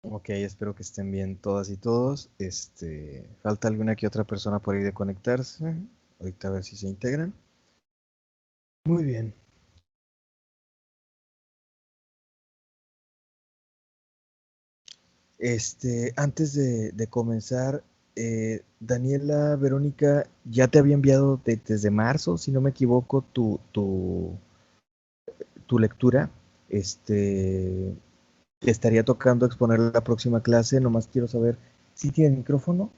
Ok, espero que estén bien todas y todos. Falta alguna que otra persona por ahí de conectarse. Ahorita a ver si se integran. Muy bien. Antes de comenzar, Daniela, Verónica, ya te había enviado desde marzo, si no me equivoco, tu lectura. Te estaría tocando exponer la próxima clase. Nomás quiero saber si tiene micrófono,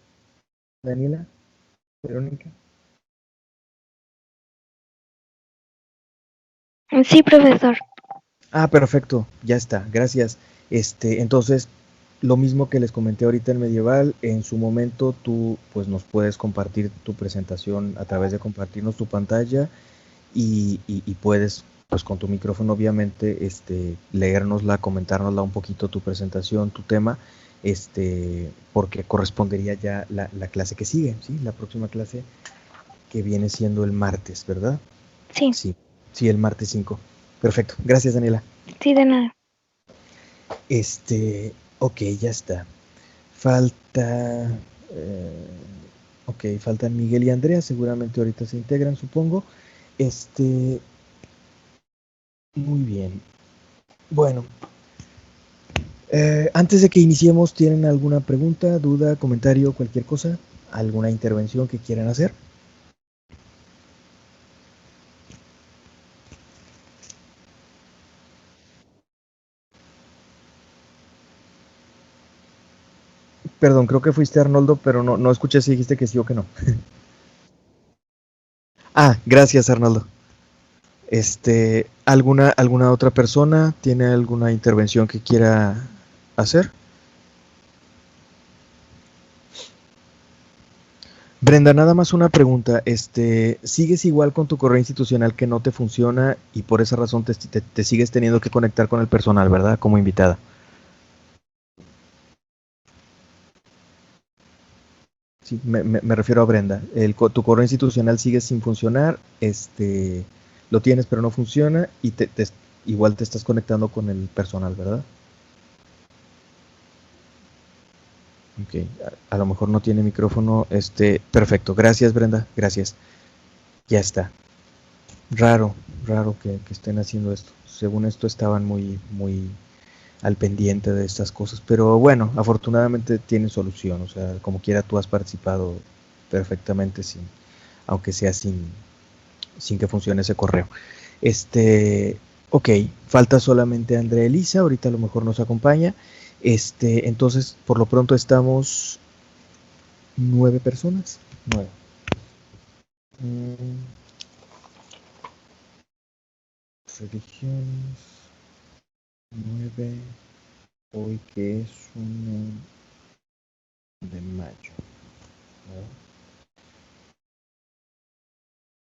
Daniela, Verónica. Sí, profesor. Ah, perfecto, ya está, gracias. Entonces, lo mismo que les comenté ahorita en Medieval, en su momento tú pues nos puedes compartir tu presentación a través de compartirnos tu pantalla y puedes pues con tu micrófono obviamente leérnosla, comentárnosla un poquito tu presentación, tu tema, porque correspondería ya la clase que sigue, ¿sí? La próxima clase que viene siendo el martes, ¿verdad? Sí, Sí, sí, el martes 5. Perfecto, gracias Daniela. sí, de nada. Ok, ya está. Falta. eh, ok, faltan Miguel y Andrea, seguramente ahorita se integran, supongo. Este. Muy bien. Bueno, antes de que iniciemos, ¿tienen alguna pregunta, duda, comentario, cualquier cosa? ¿Alguna intervención que quieran hacer? Perdón, creo que fuiste Arnoldo, pero no escuché si dijiste que sí o que no. Ah, gracias Arnoldo. ¿Alguna otra persona tiene alguna intervención que quiera hacer? Brenda, nada más una pregunta. ¿Sigues igual con tu correo institucional que no te funciona y por esa razón te sigues teniendo que conectar con el personal, ¿verdad? Como invitada. Sí, me refiero a Brenda. Tu correo institucional sigue sin funcionar, lo tienes pero no funciona y igual te estás conectando con el personal, ¿verdad? Ok, a lo mejor no tiene micrófono. Perfecto. Gracias, Brenda. Gracias. Ya está. Raro, raro que estén haciendo esto. Según esto estaban muy al pendiente de estas cosas, pero bueno, afortunadamente tienen solución, o sea, como quiera tú has participado perfectamente aunque sea sin que funcione ese correo. Ok, falta solamente Andrea Elisa, ahorita a lo mejor nos acompaña. Entonces, por lo pronto estamos 9 personas. 9. Mm, religiones, 9. Hoy que es 1 de mayo. ¿No?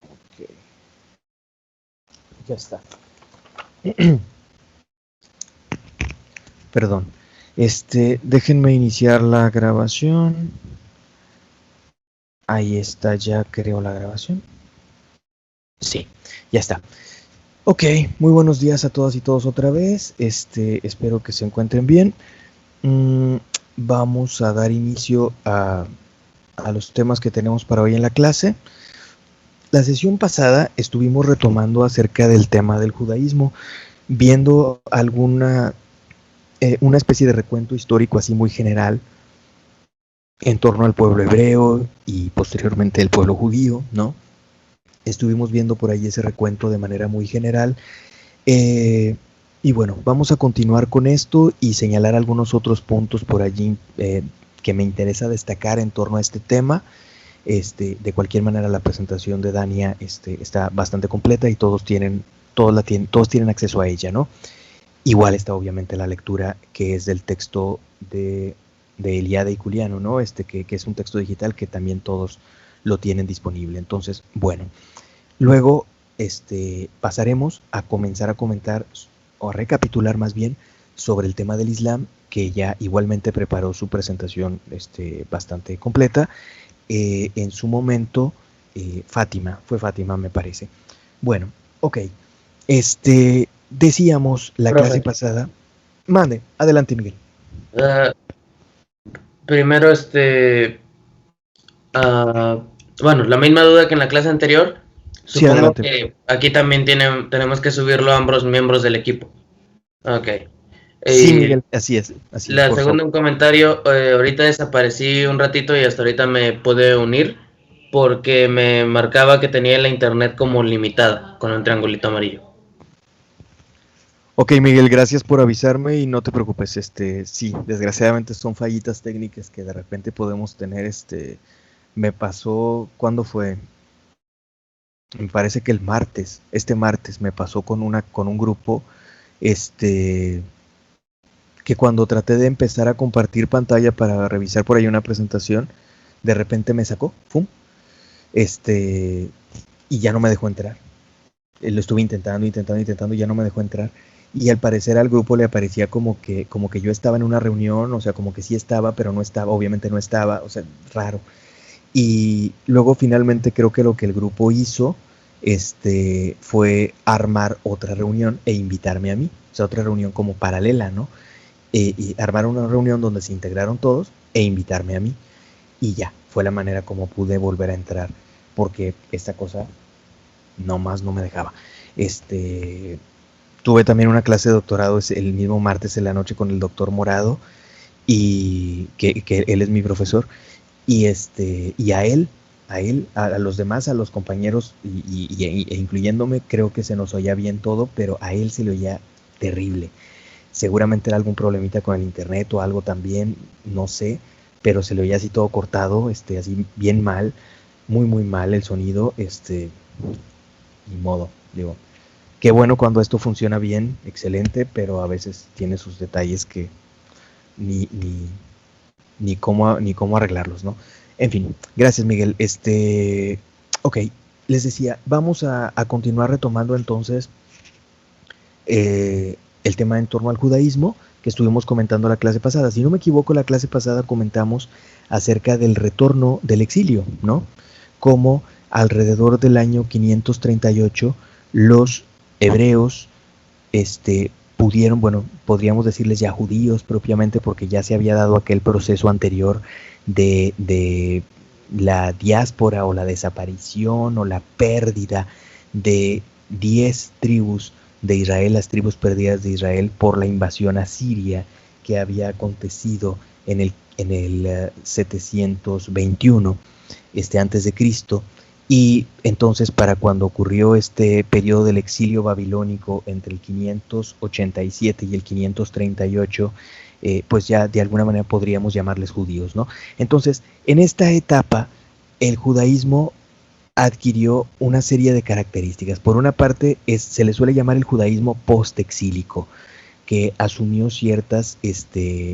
Ok, ya está. Perdón. Déjenme iniciar la grabación. Ahí está, ya creo la grabación. Sí, ya está. Ok, muy buenos días a todas y todos otra vez. Espero que se encuentren bien. Mm, Vamos a dar inicio a los temas que tenemos para hoy en la clase. La sesión pasada estuvimos retomando acerca del tema del judaísmo, viendo una especie de recuento histórico así muy general en torno al pueblo hebreo y posteriormente el pueblo judío, ¿no? Estuvimos viendo por ahí ese recuento de manera muy general. Eh, y bueno, vamos a continuar con esto y señalar algunos otros puntos por allí que me interesa destacar en torno a este tema. De cualquier manera, la presentación de Dania está bastante completa y todos tienen acceso a ella, ¿no? Igual está obviamente la lectura que es del texto de Eliade y Culiano, ¿no? Que es un texto digital que también todos lo tienen disponible. Entonces, bueno, luego pasaremos a comenzar a comentar o a recapitular más bien sobre el tema del Islam, que ya igualmente preparó su presentación bastante completa. En su momento, fue Fátima me parece. Bueno, ok. Decíamos la clase Profe, pasada. Mande, adelante Miguel. Ah, primero, bueno, la misma duda que en la clase anterior. Sí, Supongo adelante. que aquí también tenemos que subirlo a ambos miembros del equipo. Ok. Sí, Y Miguel, así es, la por favor. segunda, un comentario. Ahorita desaparecí un ratito y hasta ahorita me pude unir porque me marcaba que tenía la internet como limitada con un triangulito amarillo. Ok, Miguel, gracias por avisarme y no te preocupes, sí, desgraciadamente son fallitas técnicas que de repente podemos tener, me pasó, ¿cuándo fue? Me parece que este martes me pasó con un grupo, este, que cuando traté de empezar a compartir pantalla para revisar por ahí una presentación, de repente me sacó, ¡pum! Y ya no me dejó entrar. Lo estuve intentando, y ya no me dejó entrar. Y al parecer al grupo le aparecía como que yo estaba en una reunión, o sea, como que sí estaba, pero no estaba, obviamente no estaba, o sea, raro. Y luego finalmente creo que lo que el grupo hizo, fue armar otra reunión e invitarme a mí, o sea, otra reunión como paralela, ¿no? Y armar una reunión donde se integraron todos e invitarme a mí. Y ya, fue la manera como pude volver a entrar, porque esta cosa nomás no me dejaba. Tuve también una clase de doctorado el mismo martes en la noche con el doctor Morado, y que él es mi profesor, y a los demás, a los compañeros, e incluyéndome, creo que se nos oía bien todo, pero a él se le oía terrible. Seguramente era algún problemita con el internet o algo también, no sé, pero se le oía así todo cortado, así bien mal, muy muy mal el sonido, ni modo, digo. Qué bueno cuando esto funciona bien, excelente, pero a veces tiene sus detalles que ni, ni, ni cómo arreglarlos, ¿no? En fin, gracias Miguel. Ok, les decía, vamos a continuar retomando entonces el tema en torno al judaísmo que estuvimos comentando la clase pasada. Si no me equivoco, la clase pasada comentamos acerca del retorno del exilio, ¿no? Como alrededor del año 538 los hebreos pudieron, bueno, podríamos decirles ya judíos propiamente, porque ya se había dado aquel proceso anterior de la diáspora o la desaparición o la pérdida de 10 tribus de Israel, las tribus perdidas de Israel por la invasión asiria que había acontecido en el 721 antes de Cristo. Y entonces, para cuando ocurrió este periodo del exilio babilónico entre el 587 y el 538, pues ya de alguna manera podríamos llamarles judíos, ¿no? Entonces, en esta etapa, el judaísmo adquirió una serie de características. Por una parte, se le suele llamar el judaísmo postexílico, que asumió ciertos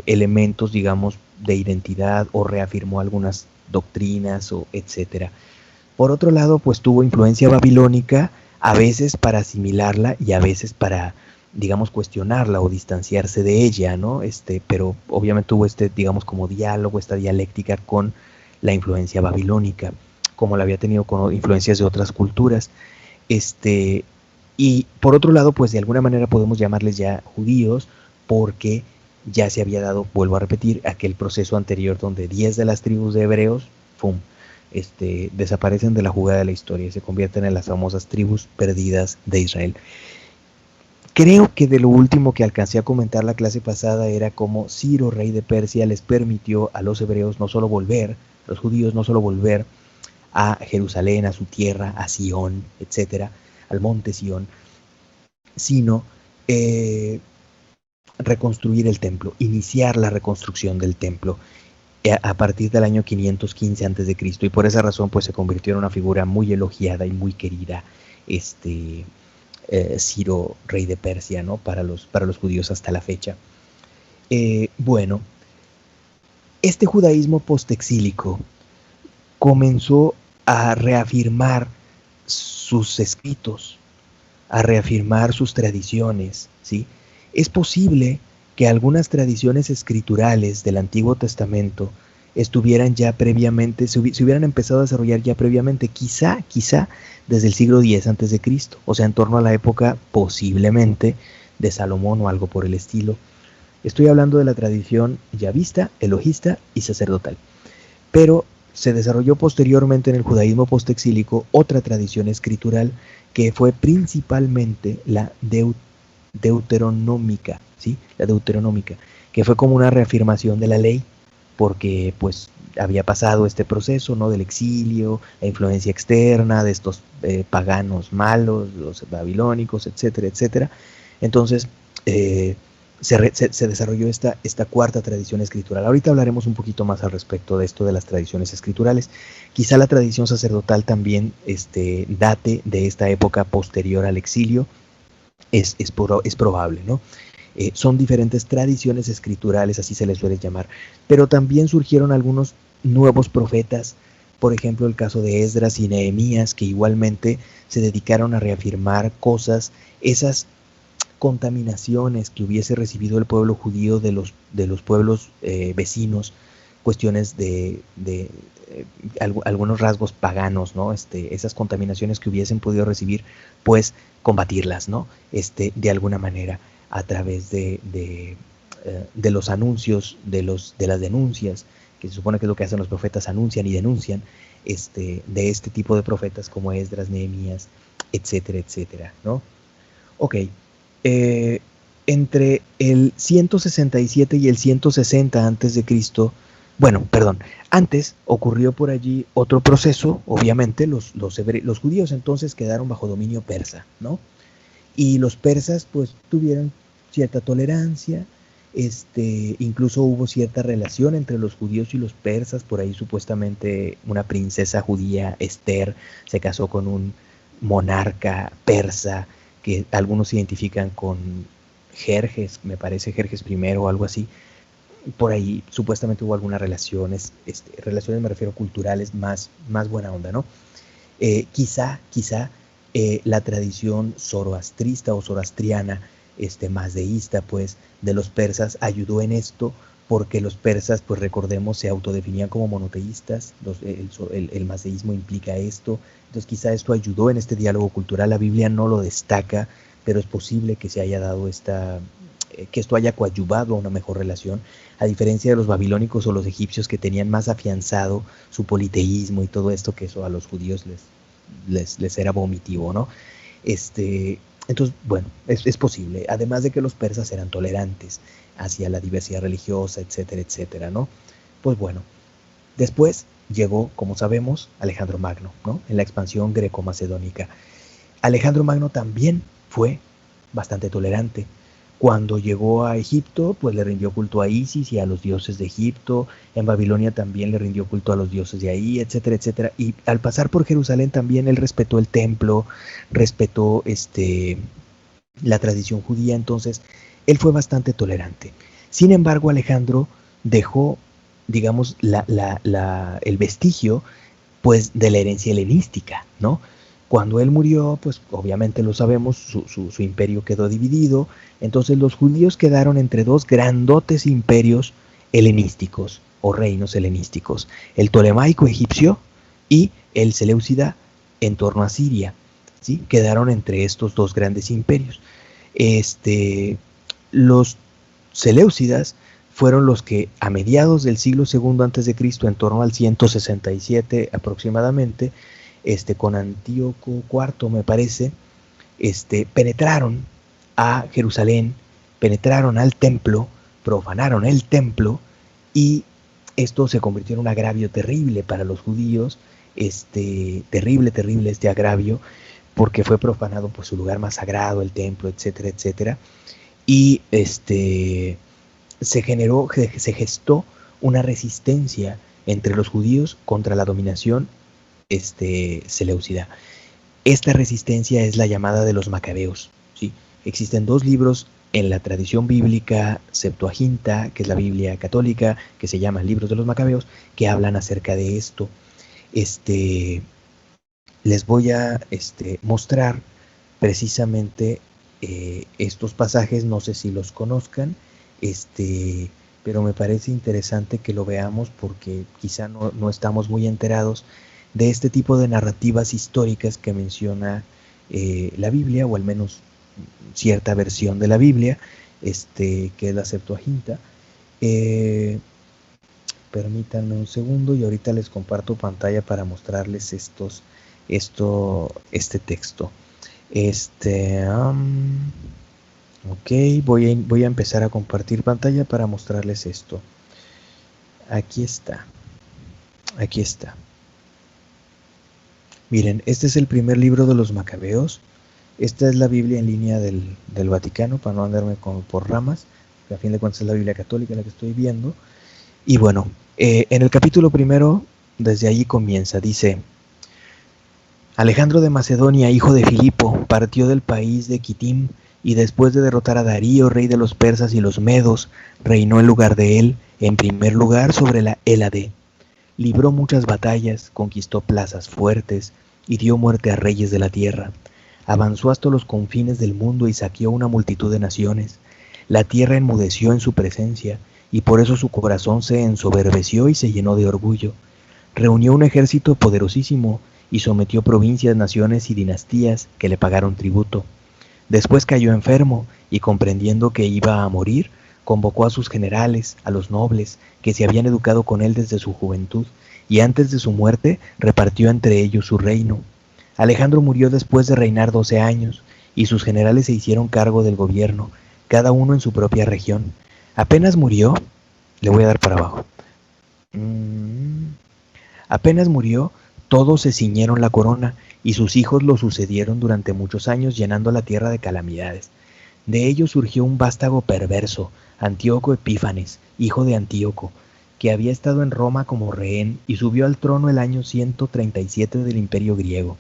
elementos, digamos, de identidad o reafirmó algunas doctrinas o etcétera. Por otro lado, pues tuvo influencia babilónica, a veces para asimilarla y a veces para, digamos, cuestionarla o distanciarse de ella, ¿no? Pero obviamente tuvo digamos, como diálogo, esta dialéctica con la influencia babilónica, como la había tenido con influencias de otras culturas. Y por otro lado, pues de alguna manera podemos llamarles ya judíos, porque ya se había dado, vuelvo a repetir, aquel proceso anterior donde 10 de las tribus de hebreos, ¡pum!, desaparecen de la jugada de la historia y se convierten en las famosas tribus perdidas de Israel. Creo que de lo último que alcancé a comentar la clase pasada era cómo Ciro, rey de Persia, les permitió a los hebreos no solo volver, los judíos no solo volver a Jerusalén, a su tierra, a Sión, etcétera, al monte Sión, sino reconstruir el templo, iniciar la reconstrucción del templo a partir del año 515 a.C. y por esa razón pues se convirtió en una figura muy elogiada y muy querida, Ciro, rey de Persia, ¿no? Para los judíos hasta la fecha. Bueno, este judaísmo postexílico comenzó a reafirmar sus escritos, a reafirmar sus tradiciones, ¿sí? Es posible que algunas tradiciones escriturales del Antiguo Testamento estuvieran ya previamente, se hubieran empezado a desarrollar ya previamente, quizá desde el siglo X antes de Cristo, o sea, en torno a la época posiblemente de Salomón o algo por el estilo. Estoy hablando de la tradición yavista, elojista y sacerdotal. Pero se desarrolló posteriormente en el judaísmo postexílico otra tradición escritural que fue principalmente la deuteronómica, ¿sí? La deuteronómica, que fue como una reafirmación de la ley, porque pues había pasado este proceso, ¿no? Del exilio, la influencia externa de estos paganos malos, los babilónicos, etcétera, etcétera. Entonces, se desarrolló esta cuarta tradición escritural. Ahorita hablaremos un poquito más al respecto de esto de las tradiciones escriturales. Quizá la tradición sacerdotal también date de esta época posterior al exilio, es probable, ¿no? Son diferentes tradiciones escriturales, así se les suele llamar, pero también surgieron algunos nuevos profetas, por ejemplo el caso de Esdras y Nehemías, que igualmente se dedicaron a reafirmar cosas, esas contaminaciones que hubiese recibido el pueblo judío de los pueblos vecinos, cuestiones de algunos rasgos paganos, ¿no? Esas contaminaciones que hubiesen podido recibir, pues combatirlas, ¿no? De alguna manera, a través de los anuncios, de las denuncias, que se supone que es lo que hacen los profetas, anuncian y denuncian, de este tipo de profetas como Esdras, Nehemías, etcétera, etcétera, ¿no? Ok, entre el 167 y el 160 antes de Cristo, bueno, perdón, antes ocurrió por allí otro proceso, obviamente los judíos entonces quedaron bajo dominio persa, ¿no? Y los persas pues tuvieron cierta tolerancia, incluso hubo cierta relación entre los judíos y los persas, por ahí supuestamente una princesa judía, Esther, se casó con un monarca persa, que algunos identifican con Jerjes, me parece Jerjes I o algo así. Por ahí supuestamente hubo algunas relaciones, relaciones me refiero culturales más buena onda, ¿no? Quizá la tradición zoroastrista o zoroastriana, más deísta, pues, de los persas ayudó en esto, porque los persas, pues recordemos, se autodefinían como monoteístas, el mazdeísmo implica esto, entonces quizá esto ayudó en este diálogo cultural. La Biblia no lo destaca, pero es posible que se haya dado que esto haya coadyuvado a una mejor relación, a diferencia de los babilónicos o los egipcios, que tenían más afianzado su politeísmo y todo esto, que eso a los judíos les era vomitivo, ¿no? Entonces, bueno, es posible, además de que los persas eran tolerantes hacia la diversidad religiosa, etcétera, etcétera, ¿no? Pues bueno, después llegó, como sabemos, Alejandro Magno, ¿no? En la expansión greco-macedónica. Alejandro Magno también fue bastante tolerante. Cuando llegó a Egipto, pues le rindió culto a Isis y a los dioses de Egipto. En Babilonia también le rindió culto a los dioses de ahí, etcétera, etcétera. Y al pasar por Jerusalén también él respetó el templo, respetó la tradición judía. Entonces, él fue bastante tolerante. Sin embargo, Alejandro dejó, digamos, el vestigio, pues, de la herencia helenística, ¿no? Cuando él murió, pues obviamente lo sabemos, su imperio quedó dividido. Entonces los judíos quedaron entre dos grandotes imperios helenísticos o reinos helenísticos, el tolemaico egipcio y el seleucida en torno a Siria, ¿sí? Quedaron entre estos dos grandes imperios. Los seleucidas fueron los que a mediados del siglo II a.C., en torno al 167 aproximadamente, con Antíoco IV, me parece, penetraron a Jerusalén, penetraron al templo, profanaron el templo, y esto se convirtió en un agravio terrible para los judíos, terrible este agravio, porque fue profanado por su lugar más sagrado, el templo, etcétera, etcétera, y se gestó una resistencia entre los judíos contra la dominación seleucida. Esta resistencia es la llamada de los macabeos, ¿sí? Existen dos libros en la tradición bíblica Septuaginta, que es la Biblia católica, que se llaman Libros de los Macabeos, que hablan acerca de esto. Les voy a mostrar precisamente estos pasajes, no sé si los conozcan, pero me parece interesante que lo veamos, porque quizá no estamos muy enterados de este tipo de narrativas históricas que menciona la Biblia, o al menos cierta versión de la Biblia, que es la Septuaginta. Permítanme un segundo y ahorita les comparto pantalla para mostrarles este texto. Ok, voy a empezar a compartir pantalla para mostrarles esto. Aquí está. Miren, este es el primer libro de los Macabeos. Esta es la Biblia en línea del Vaticano, para no andarme por ramas, que a fin de cuentas es la Biblia católica la que estoy viendo. Y bueno, en el capítulo primero, desde allí comienza, dice: Alejandro de Macedonia, hijo de Filipo, partió del país de Quitim, y después de derrotar a Darío, rey de los persas y los medos, reinó en lugar de él, en primer lugar sobre la Hélade. Libró muchas batallas, conquistó plazas fuertes, y dio muerte a reyes de la tierra. Avanzó hasta los confines del mundo y saqueó una multitud de naciones. La tierra enmudeció en su presencia, y por eso su corazón se ensoberbeció y se llenó de orgullo. Reunió un ejército poderosísimo, y sometió provincias, naciones y dinastías que le pagaron tributo. Después cayó enfermo, y comprendiendo que iba a morir, convocó a sus generales, a los nobles, que se habían educado con él desde su juventud, y antes de su muerte repartió entre ellos su reino. Alejandro murió después de reinar 12 años, y sus generales se hicieron cargo del gobierno, cada uno en su propia región. Apenas murió, le voy a dar para abajo. Apenas murió, todos se ciñeron la corona, y sus hijos lo sucedieron durante muchos años, llenando la tierra de calamidades. De ellos surgió un vástago perverso, Antíoco Epífanes, hijo de Antíoco, que había estado en Roma como rehén y subió al trono el año 137 del Imperio griego.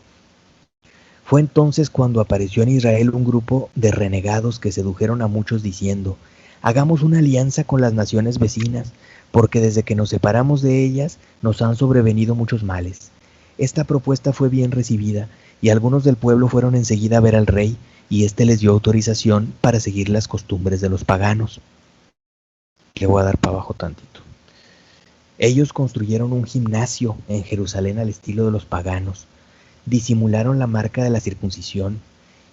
Fue entonces cuando apareció en Israel un grupo de renegados que sedujeron a muchos diciendo: hagamos una alianza con las naciones vecinas, porque desde que nos separamos de ellas nos han sobrevenido muchos males. Esta propuesta fue bien recibida, y algunos del pueblo fueron enseguida a ver al rey, y éste les dio autorización para seguir las costumbres de los paganos. Le voy a dar para abajo tantito. Ellos construyeron un gimnasio en Jerusalén al estilo de los paganos, disimularon la marca de la circuncisión,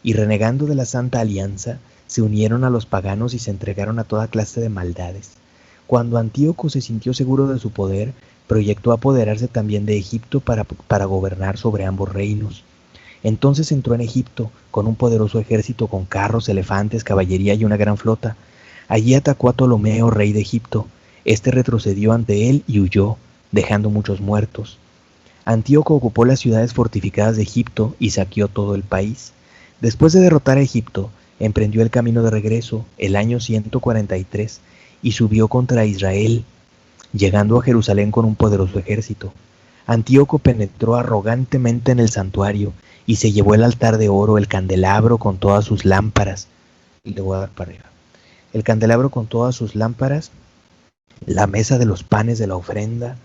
y renegando de la Santa Alianza, se unieron a los paganos y se entregaron a toda clase de maldades. Cuando Antíoco se sintió seguro de su poder, proyectó apoderarse también de Egipto para gobernar sobre ambos reinos. Entonces entró en Egipto con un poderoso ejército con carros, elefantes, caballería y una gran flota. Allí atacó a Ptolomeo, rey de Egipto. Este retrocedió ante él y huyó, dejando muchos muertos. Antíoco ocupó las ciudades fortificadas de Egipto y saqueó todo el país. Después de derrotar a Egipto, emprendió el camino de regreso el año 143 y subió contra Israel, llegando a Jerusalén con un poderoso ejército. Antíoco penetró arrogantemente en el santuario y se llevó el altar de oro, el candelabro con todas sus lámparas. Y le voy a dar para arriba. El candelabro con todas sus lámparas, la mesa de los panes de la ofrenda,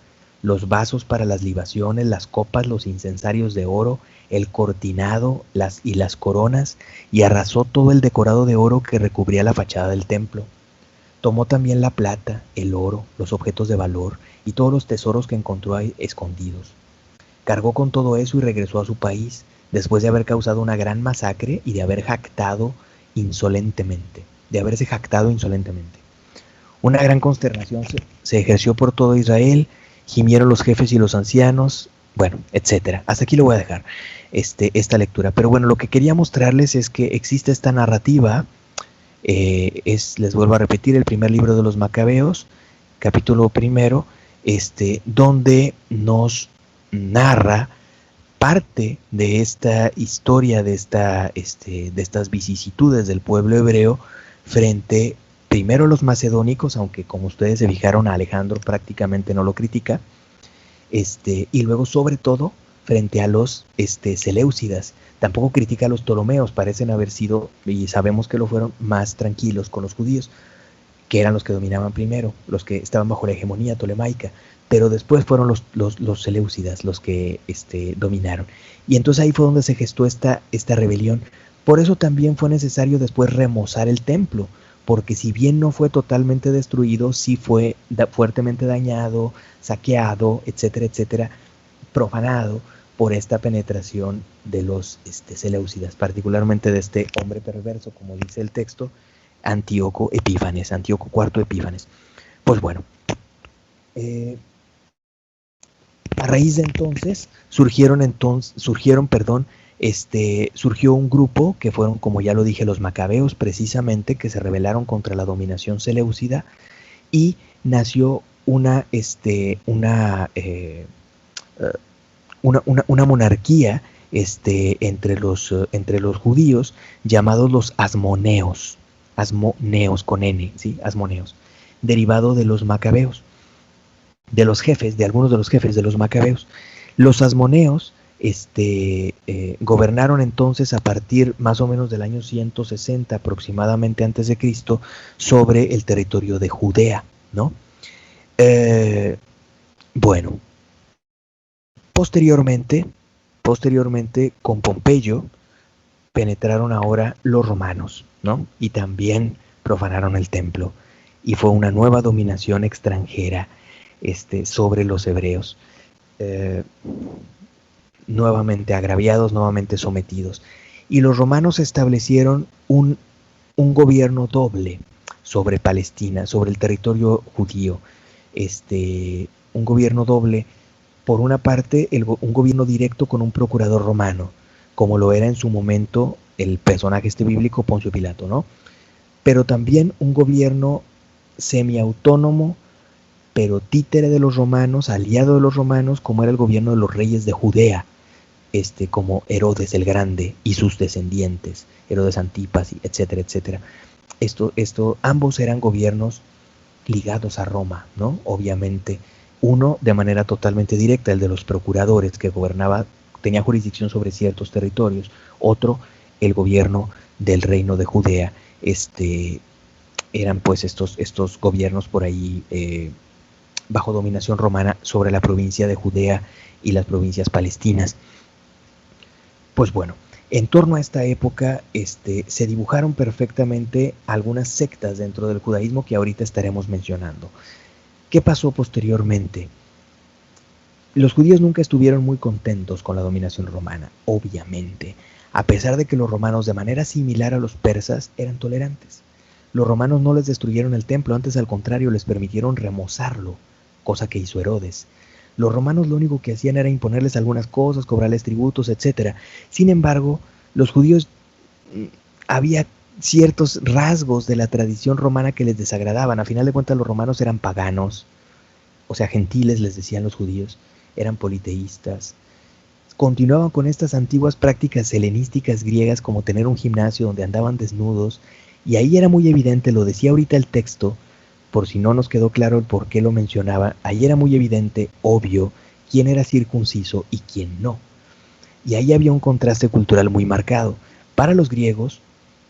los vasos para las libaciones, las copas, los incensarios de oro, el cortinado y las coronas, y arrasó todo el decorado de oro que recubría la fachada del templo. Tomó también la plata, el oro, los objetos de valor y todos los tesoros que encontró ahí escondidos. Cargó con todo eso y regresó a su país, después de haber causado una gran masacre y de haberse jactado insolentemente. Una gran consternación se ejerció por todo Israel, gimieron los jefes y los ancianos, bueno, etcétera. Hasta aquí lo voy a dejar, esta lectura. Pero bueno, lo que quería mostrarles es que existe esta narrativa. Les vuelvo a repetir, el primer libro de los Macabeos, capítulo primero, donde nos narra parte de esta historia, de estas vicisitudes del pueblo hebreo frente primero a los macedónicos, aunque como ustedes se fijaron, a Alejandro prácticamente no lo critica, y luego sobre todo frente a los seleucidas. Tampoco critica a los ptolomeos, parecen haber sido, y sabemos que lo fueron, más tranquilos con los judíos, que eran los que dominaban primero, los que estaban bajo la hegemonía tolemaica, pero después fueron los seleucidas los que dominaron. Y entonces ahí fue donde se gestó esta rebelión. Por eso también fue necesario después remozar el templo, porque si bien no fue totalmente destruido, sí fue fuertemente dañado, saqueado, etcétera, etcétera, profanado por esta penetración de los seleucidas, particularmente de este hombre perverso, como dice el texto, Antíoco Epífanes, Antíoco IV Epífanes. Pues bueno, a raíz de entonces surgió un grupo que fueron, como ya lo dije, los macabeos, precisamente, que se rebelaron contra la dominación seleucida, y nació una monarquía entre los judíos, llamados los asmoneos con N, ¿sí? Asmoneos, derivado de los macabeos, de algunos de los jefes de los macabeos. Los asmoneos gobernaron entonces a partir más o menos del año 160 aproximadamente antes de Cristo sobre el territorio de Judea, ¿no? Bueno, posteriormente con Pompeyo penetraron ahora los romanos, ¿no? Y también profanaron el templo, y fue una nueva dominación extranjera sobre los hebreos, nuevamente agraviados, nuevamente sometidos. Y los romanos establecieron un gobierno doble sobre Palestina, sobre el territorio judío. Un gobierno doble, por una parte, un gobierno directo con un procurador romano, como lo era en su momento el personaje bíblico Poncio Pilato, ¿no? Pero también un gobierno semiautónomo, pero títere de los romanos, aliado de los romanos, como era el gobierno de los reyes de Judea, como Herodes el Grande y sus descendientes, Herodes Antipas, etcétera, etcétera. Ambos eran gobiernos ligados a Roma, ¿no? Obviamente, uno de manera totalmente directa, el de los procuradores, que tenía jurisdicción sobre ciertos territorios; otro, el gobierno del reino de Judea. Eran pues estos gobiernos por ahí bajo dominación romana sobre la provincia de Judea y las provincias palestinas. Pues bueno, en torno a esta época se dibujaron perfectamente algunas sectas dentro del judaísmo que ahorita estaremos mencionando. ¿Qué pasó posteriormente? Los judíos nunca estuvieron muy contentos con la dominación romana, obviamente, a pesar de que los romanos, de manera similar a los persas, eran tolerantes. Los romanos no les destruyeron el templo, antes al contrario les permitieron remozarlo, cosa que hizo Herodes. Los romanos lo único que hacían era imponerles algunas cosas, cobrarles tributos, etc. Sin embargo, los judíos, había ciertos rasgos de la tradición romana que les desagradaban. A final de cuentas, los romanos eran paganos, o sea, gentiles les decían los judíos, eran politeístas. Continuaban con estas antiguas prácticas helenísticas griegas, como tener un gimnasio donde andaban desnudos, y ahí era muy evidente, lo decía ahorita el texto, por si no nos quedó claro el por qué lo mencionaba, ahí era muy evidente, obvio, quién era circunciso y quién no. Y ahí había un contraste cultural muy marcado. Para los griegos,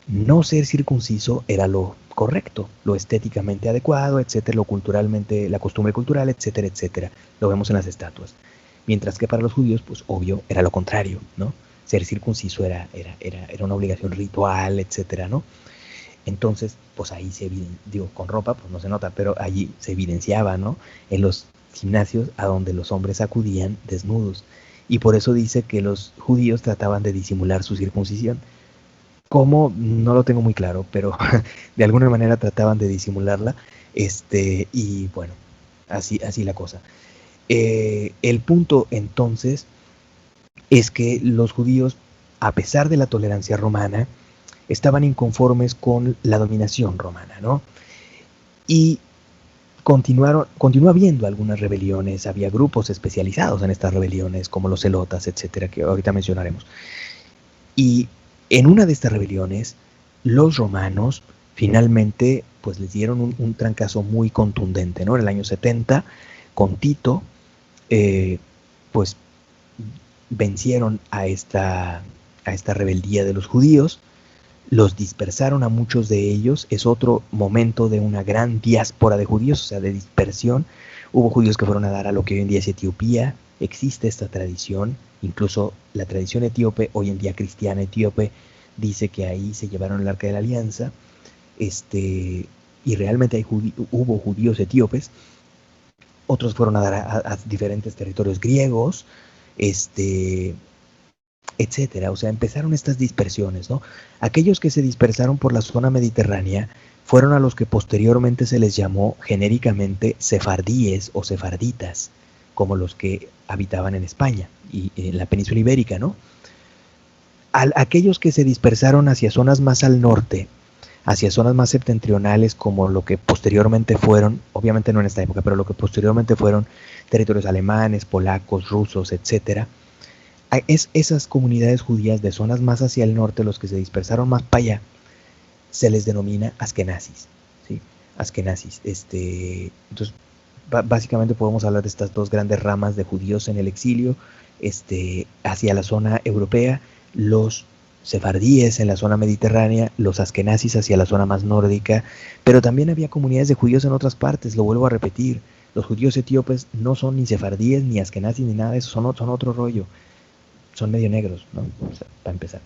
no ser circunciso era lo correcto, lo estéticamente adecuado, etcétera, lo culturalmente, la costumbre cultural, etcétera, etcétera. Lo vemos en las estatuas. Mientras que para los judíos, pues obvio, era lo contrario, ¿no? Ser circunciso era una obligación ritual, etcétera, ¿no? Entonces, pues ahí con ropa, pues no se nota, pero allí se evidenciaba, ¿no? En los gimnasios a donde los hombres acudían desnudos. Y por eso dice que los judíos trataban de disimular su circuncisión. ¿Cómo? No lo tengo muy claro, pero de alguna manera trataban de disimularla. Y bueno, así la cosa. El punto entonces es que los judíos, a pesar de la tolerancia romana, estaban inconformes con la dominación romana, ¿no? Y continuó habiendo algunas rebeliones, había grupos especializados en estas rebeliones, como los celotas, etcétera, que ahorita mencionaremos. Y en una de estas rebeliones, los romanos finalmente pues les dieron un trancazo muy contundente, ¿no? En el año 70, con Tito, pues vencieron a esta rebeldía de los judíos, los dispersaron a muchos de ellos. Es otro momento de una gran diáspora de judíos, o sea, de dispersión. Hubo judíos que fueron a dar a lo que hoy en día es Etiopía. Existe esta tradición, incluso la tradición etíope, hoy en día cristiana etíope, dice que ahí se llevaron el Arca de la Alianza, y realmente hubo judíos etíopes. Otros fueron a dar a diferentes territorios griegos, etcétera. O sea, empezaron estas dispersiones, ¿no? Aquellos que se dispersaron por la zona mediterránea fueron a los que posteriormente se les llamó genéricamente sefardíes o sefarditas, como los que habitaban en España y en la península ibérica, ¿no? Aquellos que se dispersaron hacia zonas más al norte, hacia zonas más septentrionales, como lo que posteriormente fueron, obviamente no en esta época, pero lo que posteriormente fueron territorios alemanes, polacos, rusos, etcétera. Esas comunidades judías de zonas más hacia el norte, los que se dispersaron más para allá, se les denomina askenazis, ¿sí? Askenazis. Entonces, básicamente podemos hablar de estas dos grandes ramas de judíos en el exilio, hacia la zona europea, los sefardíes en la zona mediterránea, los askenazis hacia la zona más nórdica, pero también había comunidades de judíos en otras partes, lo vuelvo a repetir. Los judíos etíopes no son ni sefardíes, ni askenazis, ni nada de eso, son otro rollo. Son medio negros, ¿no? O sea, para empezar.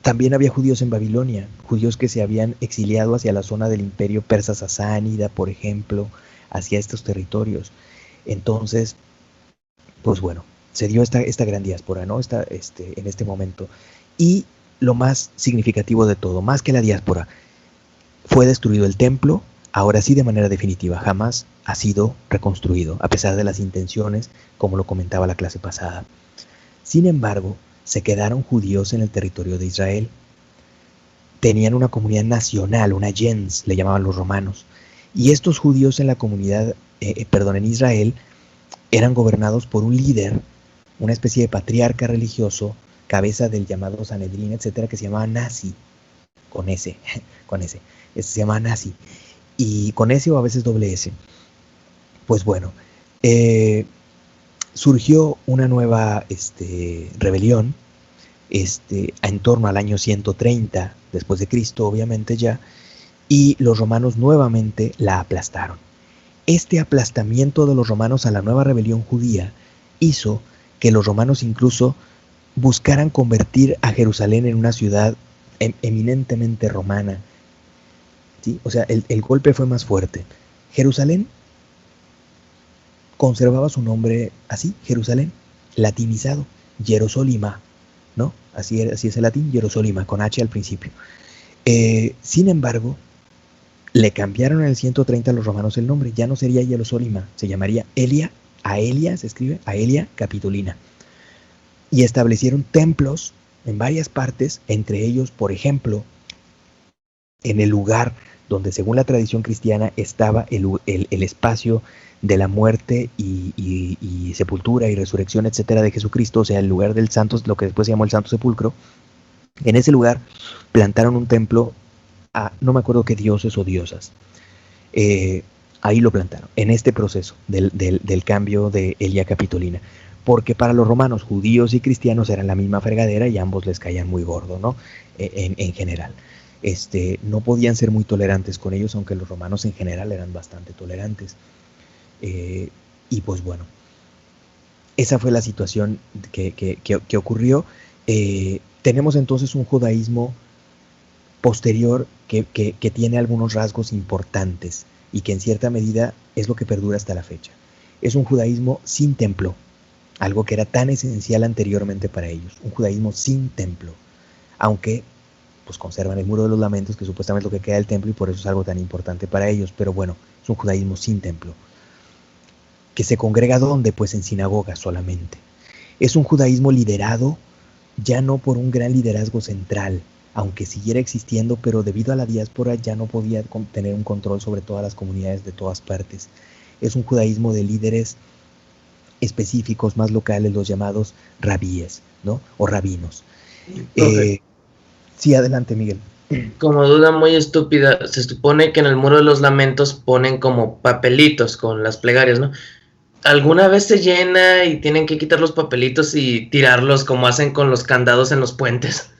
También había judíos en Babilonia, judíos que se habían exiliado hacia la zona del imperio persa sasánida, por ejemplo, hacia estos territorios. Entonces, pues bueno, se dio esta gran diáspora, ¿no? En este momento. Y lo más significativo de todo, más que la diáspora, fue destruido el templo, ahora sí de manera definitiva, jamás ha sido reconstruido, a pesar de las intenciones, como lo comentaba la clase pasada. Sin embargo, se quedaron judíos en el territorio de Israel. Tenían una comunidad nacional, una gens, le llamaban los romanos. Y estos judíos en la comunidad, en Israel, eran gobernados por un líder, una especie de patriarca religioso, cabeza del llamado Sanedrín, etcétera, que se llamaba Nasi, con S. Se llama Nasi. Y con S o a veces doble S. Pues bueno, surgió una nueva rebelión en torno al año 130 después de Cristo, obviamente ya, y los romanos nuevamente la aplastaron. Este aplastamiento de los romanos a la nueva rebelión judía hizo que los romanos incluso buscaran convertir a Jerusalén en una ciudad eminentemente romana, ¿sí? O sea, el golpe fue más fuerte. Jerusalén conservaba su nombre así, Jerusalén, latinizado, Jerusalima, ¿no? Así es el latín, Jerusalima, con H al principio. Sin embargo, le cambiaron en el 130 a los romanos el nombre, ya no sería Jerusalima, se llamaría Aelia se escribe, Aelia Capitolina. Y establecieron templos en varias partes, entre ellos, por ejemplo, en el lugar donde según la tradición cristiana estaba el espacio de la muerte y sepultura y resurrección, etcétera, de Jesucristo, o sea, el lugar del santo, lo que después se llamó el Santo Sepulcro. En ese lugar plantaron un templo a no me acuerdo qué dioses o diosas. Ahí lo plantaron, en este proceso del cambio de Elia Capitolina. Porque para los romanos, judíos y cristianos eran la misma fregadera y ambos les caían muy gordo, ¿no? En general. No podían ser muy tolerantes con ellos, aunque los romanos en general eran bastante tolerantes. Y pues bueno, esa fue la situación que ocurrió. Tenemos entonces un judaísmo posterior que tiene algunos rasgos importantes y que en cierta medida es lo que perdura hasta la fecha. Es un judaísmo sin templo, algo que era tan esencial anteriormente para ellos, un judaísmo sin templo, aunque pues conservan el Muro de los Lamentos, que supuestamente es lo que queda del templo y por eso es algo tan importante para ellos, pero bueno, es un judaísmo sin templo, que se congrega ¿dónde? Pues en sinagogas solamente. Es un judaísmo liderado ya no por un gran liderazgo central, aunque siguiera existiendo, pero debido a la diáspora ya no podía tener un control sobre todas las comunidades de todas partes. Es un judaísmo de líderes específicos, más locales, los llamados rabíes, ¿no? O rabinos. Okay. Sí, adelante, Miguel. Como duda muy estúpida, se supone que en el Muro de los Lamentos ponen como papelitos con las plegarias, ¿no? ¿Alguna vez se llena y tienen que quitar los papelitos y tirarlos como hacen con los candados en los puentes?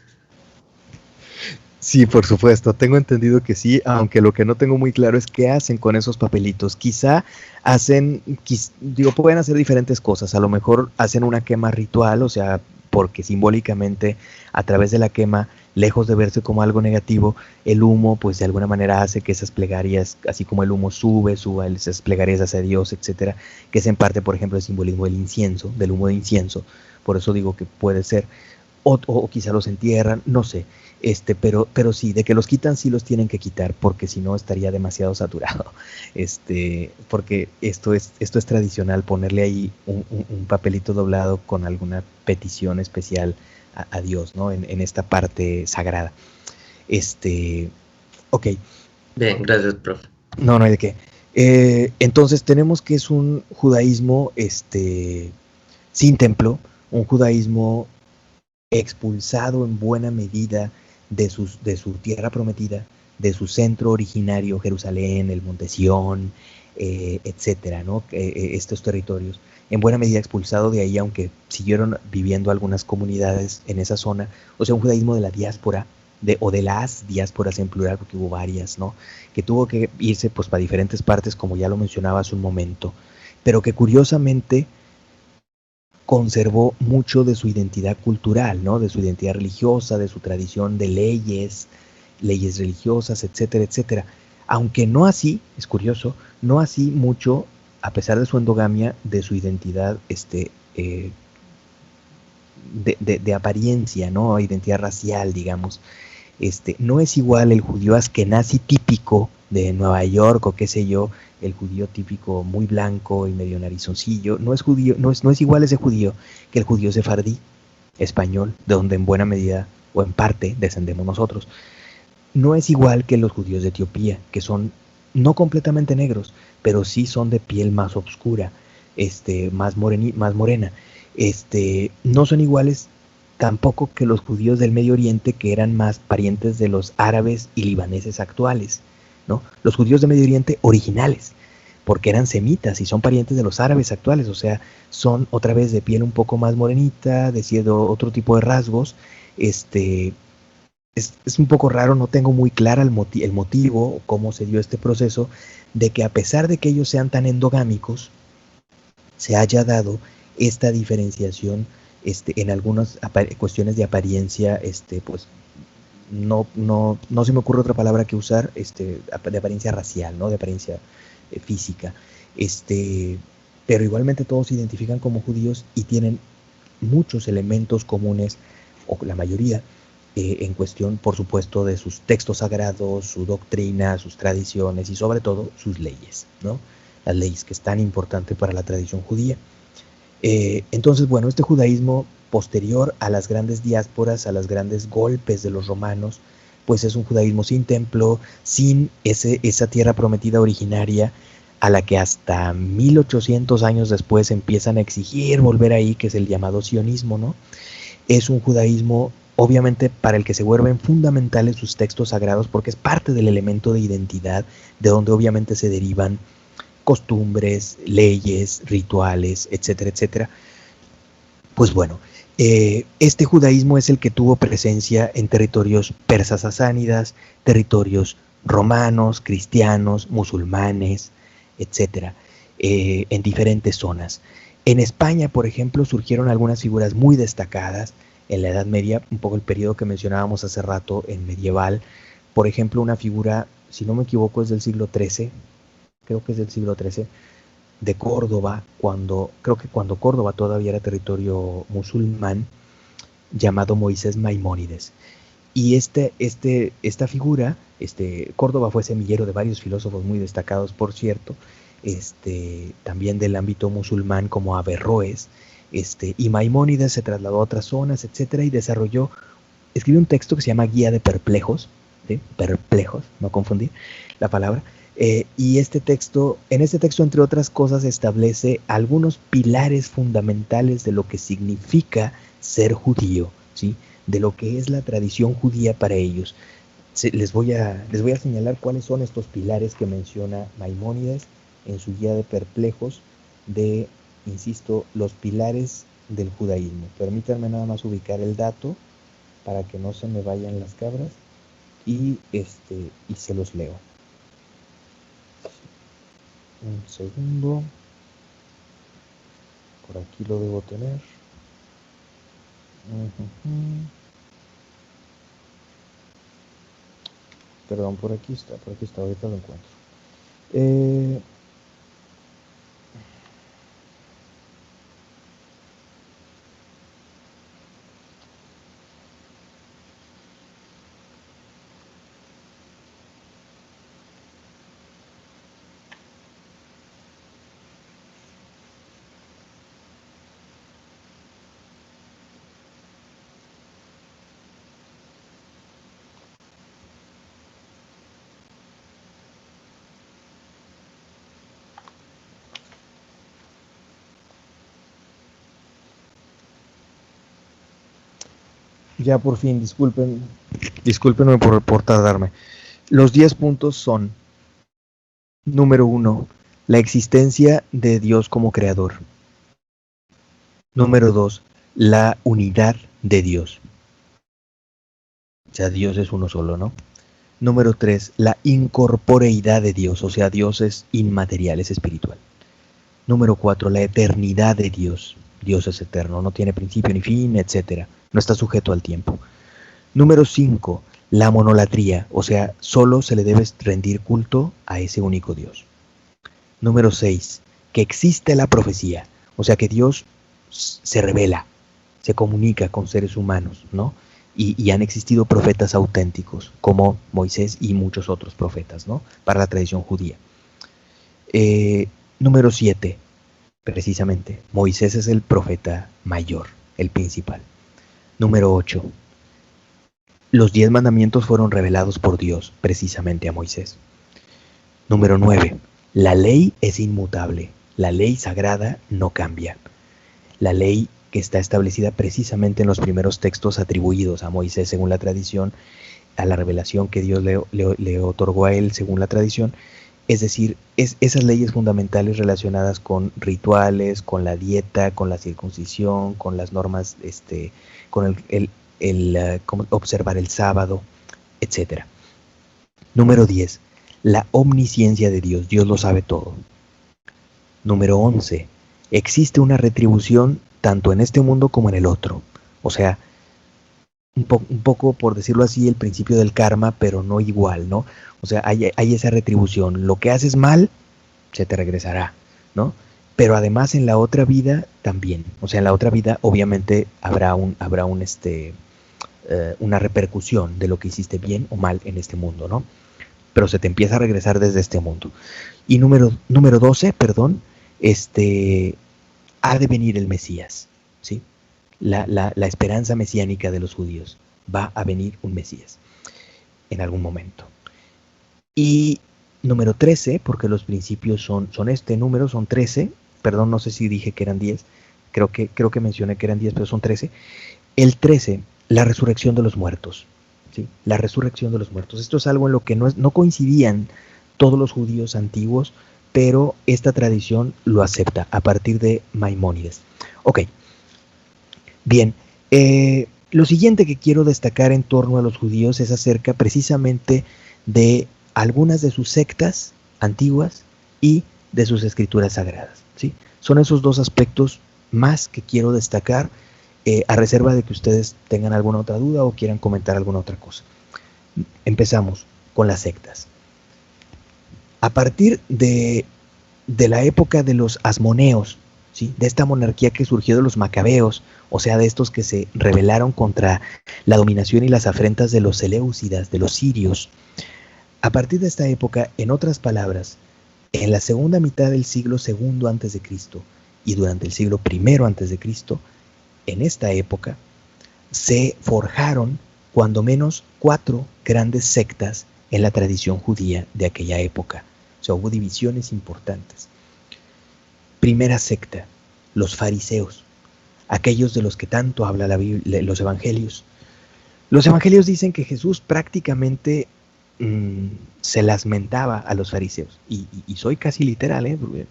Sí, por supuesto, tengo entendido que sí, aunque lo que no tengo muy claro es qué hacen con esos papelitos. Quizá pueden hacer diferentes cosas, a lo mejor hacen una quema ritual, o sea, porque simbólicamente a través de la quema, lejos de verse como algo negativo, el humo pues de alguna manera hace que esas plegarias, así como el humo suba esas plegarias hacia Dios, etcétera, que es en parte, por ejemplo, el simbolismo del incienso, del humo de incienso. Por eso digo que puede ser, o quizá los entierran, no sé, pero sí, de que los quitan, sí los tienen que quitar, porque si no estaría demasiado saturado, porque esto es tradicional, ponerle ahí un papelito doblado con alguna petición especial a Dios, ¿no? En esta parte sagrada. Ok. Bien, gracias, profe. No, no hay de qué. Entonces tenemos que es un judaísmo, sin templo, un judaísmo expulsado en buena medida de su tierra prometida, de su centro originario, Jerusalén, el Monte Sión, etcétera, ¿no? Estos territorios, en buena medida expulsado de ahí, aunque siguieron viviendo algunas comunidades en esa zona, o sea, un judaísmo de la diáspora, o de las diásporas en plural, porque hubo varias, ¿no? Que tuvo que irse pues para diferentes partes, como ya lo mencionaba hace un momento, pero que curiosamente conservó mucho de su identidad cultural, ¿no? De su identidad religiosa, de su tradición de leyes, leyes religiosas, etcétera, etcétera. Aunque no así, es curioso, no así mucho, a pesar de su endogamia, de su identidad de apariencia, ¿no? Identidad racial, digamos. No es igual el judío askenazi típico de Nueva York o qué sé yo, el judío típico muy blanco y medio narizoncillo, no es judío, no es igual ese judío que el judío sefardí, español, de donde en buena medida o en parte descendemos nosotros. No es igual que los judíos de Etiopía, que son no completamente negros, pero sí son de piel más oscura, más morena. No son iguales tampoco que los judíos del Medio Oriente, que eran más parientes de los árabes y libaneses actuales, ¿no? Los judíos del Medio Oriente originales, porque eran semitas y son parientes de los árabes actuales, o sea, son otra vez de piel un poco más morenita, de cierto otro tipo de rasgos. Es un poco raro, no tengo muy clara el motivo o cómo se dio este proceso de que a pesar de que ellos sean tan endogámicos, se haya dado esta diferenciación en algunas cuestiones de apariencia, pues no se me ocurre otra palabra que usar, de apariencia racial, ¿no? De apariencia física. Pero igualmente todos se identifican como judíos y tienen muchos elementos comunes, o la mayoría, en cuestión, por supuesto, de sus textos sagrados, su doctrina, sus tradiciones y sobre todo sus leyes, ¿no? Las leyes que es tan importante para la tradición judía. Entonces, bueno, este judaísmo posterior a las grandes diásporas, a los grandes golpes de los romanos, pues es un judaísmo sin templo, sin esa tierra prometida originaria, a la que hasta 1800 años después empiezan a exigir volver ahí, que es el llamado sionismo, ¿no? Es un judaísmo, obviamente, para el que se vuelven fundamentales sus textos sagrados, porque es parte del elemento de identidad, de donde obviamente se derivan costumbres, leyes, rituales, etcétera, etcétera. Pues bueno, este judaísmo es el que tuvo presencia en territorios persas sasánidas, territorios romanos, cristianos, musulmanes, etcétera, en diferentes zonas. En España, por ejemplo, surgieron algunas figuras muy destacadas en la Edad Media, un poco el periodo que mencionábamos hace rato en medieval. Por ejemplo, una figura, si no me equivoco, es del siglo XIII, creo que es del siglo XIII, de Córdoba, creo que cuando Córdoba todavía era territorio musulmán, llamado Moisés Maimónides. Y esta figura, Córdoba fue semillero de varios filósofos muy destacados, por cierto, también del ámbito musulmán como Averroes, y Maimónides se trasladó a otras zonas, etcétera, y escribió un texto que se llama Guía de Perplejos, ¿sí? Perplejos, no confundir la palabra, y en este texto, entre otras cosas, establece algunos pilares fundamentales de lo que significa ser judío, ¿sí? De lo que es la tradición judía para ellos. Les voy a señalar cuáles son estos pilares que menciona Maimónides en su Guía de Perplejos insisto, los pilares del judaísmo. Permítanme nada más ubicar el dato para que no se me vayan las cabras y se los leo. Un segundo. Por aquí lo debo tener. Ujú. Perdón, por aquí está, ahorita lo encuentro. Eh, ya por fin, discúlpenme por tardarme. Los 10 puntos son: número 1, la existencia de Dios como creador. Número 2, la unidad de Dios. O sea, Dios es uno solo, ¿no? Número 3, la incorporeidad de Dios, o sea, Dios es inmaterial, es espiritual. Número 4, la eternidad de Dios. Dios es eterno, no tiene principio ni fin, etc. No está sujeto al tiempo. Número 5, la monolatría, o sea, solo se le debe rendir culto a ese único Dios. Número 6, que existe la profecía, o sea, que Dios se revela, se comunica con seres humanos, ¿no? Y han existido profetas auténticos, como Moisés y muchos otros profetas, ¿no? Para la tradición judía. Número 7, precisamente, Moisés es el profeta mayor, el principal. Número 8, los 10 mandamientos fueron revelados por Dios, precisamente a Moisés. Número 9, la ley es inmutable, la ley sagrada no cambia. La ley que está establecida precisamente en los primeros textos atribuidos a Moisés según la tradición, a la revelación que Dios le otorgó a él según la tradición, es decir, esas leyes fundamentales relacionadas con rituales, con la dieta, con la circuncisión, con las normas, con observar el sábado, etc. Número 10, la omnisciencia de Dios, Dios lo sabe todo. Número 11, existe una retribución tanto en este mundo como en el otro. O sea, un poco, por decirlo así, el principio del karma, pero no igual, ¿no? O sea, hay esa retribución. Lo que haces mal, se te regresará, ¿no? Pero además en la otra vida también. O sea, en la otra vida obviamente habrá una repercusión de lo que hiciste bien o mal en este mundo, ¿no? Pero se te empieza a regresar desde este mundo. Y número 12, perdón, ha de venir el Mesías, ¿sí? La esperanza mesiánica de los judíos. Va a venir un Mesías en algún momento. Y número 13, porque los principios son este número, son 13. Perdón, no sé si dije que eran 10. Creo que mencioné que eran 10, pero son 13. El 13, la resurrección de los muertos. ¿Sí? La resurrección de los muertos. Esto es algo en lo que no coincidían todos los judíos antiguos, pero esta tradición lo acepta a partir de Maimónides. Ok, bien, lo siguiente que quiero destacar en torno a los judíos es acerca precisamente de algunas de sus sectas antiguas y de sus escrituras sagradas, ¿sí? Son esos dos aspectos más que quiero destacar, a reserva de que ustedes tengan alguna otra duda o quieran comentar alguna otra cosa. Empezamos con las sectas. A partir de la época de los asmoneos, ¿sí? De esta monarquía que surgió de los macabeos, o sea, de estos que se rebelaron contra la dominación y las afrentas de los seleucidas, de los sirios. A partir de esta época, en otras palabras, en la segunda mitad del siglo II a.C. y durante el siglo I a.C., en esta época, se forjaron cuando menos 4 grandes sectas en la tradición judía de aquella época. O sea, hubo divisiones importantes. Primera secta, los fariseos, aquellos de los que tanto habla la Biblia, los evangelios. Los evangelios dicen que Jesús prácticamente se las mentaba a los fariseos. Y soy casi literal, porque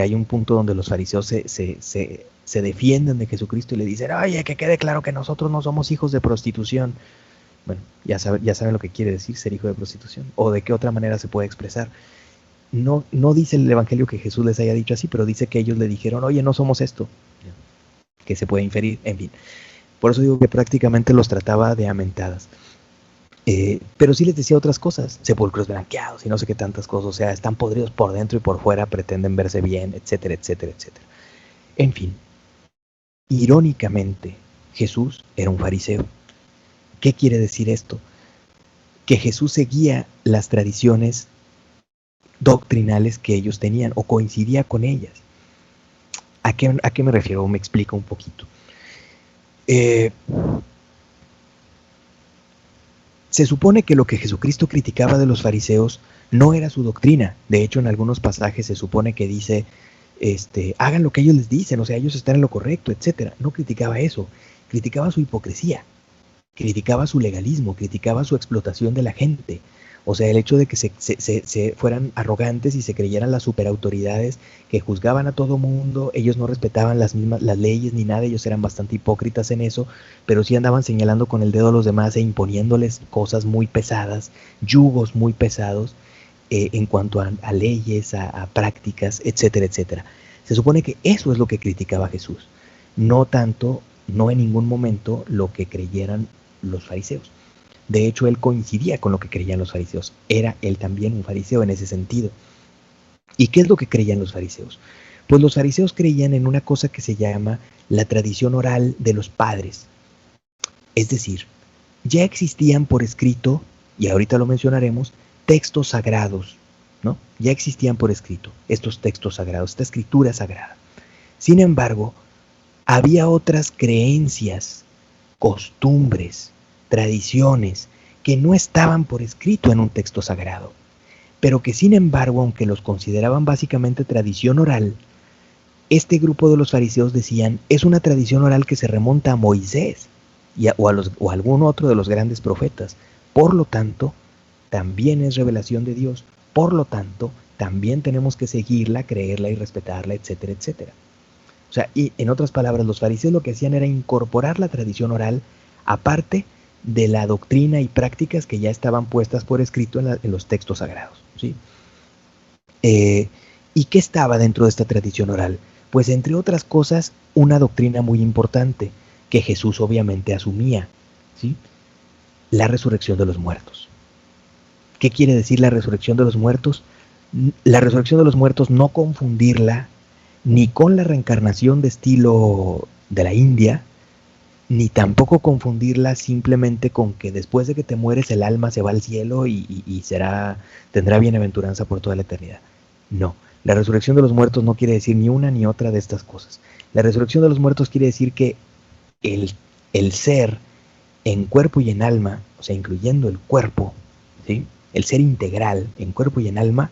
hay un punto donde los fariseos se defienden de Jesucristo y le dicen: oye, que quede claro que nosotros no somos hijos de prostitución. Bueno, ya saben lo que quiere decir ser hijo de prostitución, o de qué otra manera se puede expresar. No dice el evangelio que Jesús les haya dicho así, pero dice que ellos le dijeron: oye, no somos esto, que se puede inferir, en fin. Por eso digo que prácticamente los trataba de amentadas. Pero sí les decía otras cosas, sepulcros blanqueados y no sé qué tantas cosas, o sea, están podridos por dentro y por fuera, pretenden verse bien, etcétera, etcétera, etcétera. En fin, irónicamente, Jesús era un fariseo. ¿Qué quiere decir esto? Que Jesús seguía las tradiciones doctrinales que ellos tenían o coincidía con ellas. ¿A qué me refiero? Me explico un poquito. Se supone que lo que Jesucristo criticaba de los fariseos no era su doctrina. De hecho, en algunos pasajes se supone que dice, hagan lo que ellos les dicen, o sea, ellos están en lo correcto, etc. No criticaba eso, criticaba su hipocresía, criticaba su legalismo, criticaba su explotación de la gente. O sea, el hecho de que se fueran arrogantes y se creyeran las superautoridades que juzgaban a todo mundo, ellos no respetaban las leyes ni nada, ellos eran bastante hipócritas en eso, pero sí andaban señalando con el dedo a los demás e imponiéndoles cosas muy pesadas, yugos muy pesados en cuanto a leyes, a prácticas, etcétera, etcétera. Se supone que eso es lo que criticaba Jesús, no tanto, no en ningún momento lo que creyeran los fariseos. De hecho, él coincidía con lo que creían los fariseos. Era él también un fariseo en ese sentido. ¿Y qué es lo que creían los fariseos? Pues los fariseos creían en una cosa que se llama la tradición oral de los padres. Es decir, ya existían por escrito, y ahorita lo mencionaremos, textos sagrados, ¿no? Ya existían por escrito estos textos sagrados, esta escritura sagrada. Sin embargo, había otras creencias, costumbres, tradiciones que no estaban por escrito en un texto sagrado, pero que sin embargo, aunque los consideraban básicamente tradición oral, este grupo de los fariseos decían, es una tradición oral que se remonta a Moisés o a algún otro de los grandes profetas. Por lo tanto, también es revelación de Dios. Por lo tanto, también tenemos que seguirla, creerla y respetarla, etcétera, etcétera. O sea, y en otras palabras, los fariseos lo que hacían era incorporar la tradición oral aparte de la doctrina y prácticas que ya estaban puestas por escrito en los textos sagrados, ¿sí? ¿Y qué estaba dentro de esta tradición oral? Pues entre otras cosas, una doctrina muy importante que Jesús obviamente asumía, ¿sí? La resurrección de los muertos. ¿Qué quiere decir la resurrección de los muertos? La resurrección de los muertos, no confundirla ni con la reencarnación de estilo de la India, ni tampoco confundirla simplemente con que después de que te mueres el alma se va al cielo y tendrá bienaventuranza por toda la eternidad. No, la resurrección de los muertos no quiere decir ni una ni otra de estas cosas. La resurrección de los muertos quiere decir que el ser en cuerpo y en alma, o sea, incluyendo el cuerpo, ¿sí? El ser integral en cuerpo y en alma,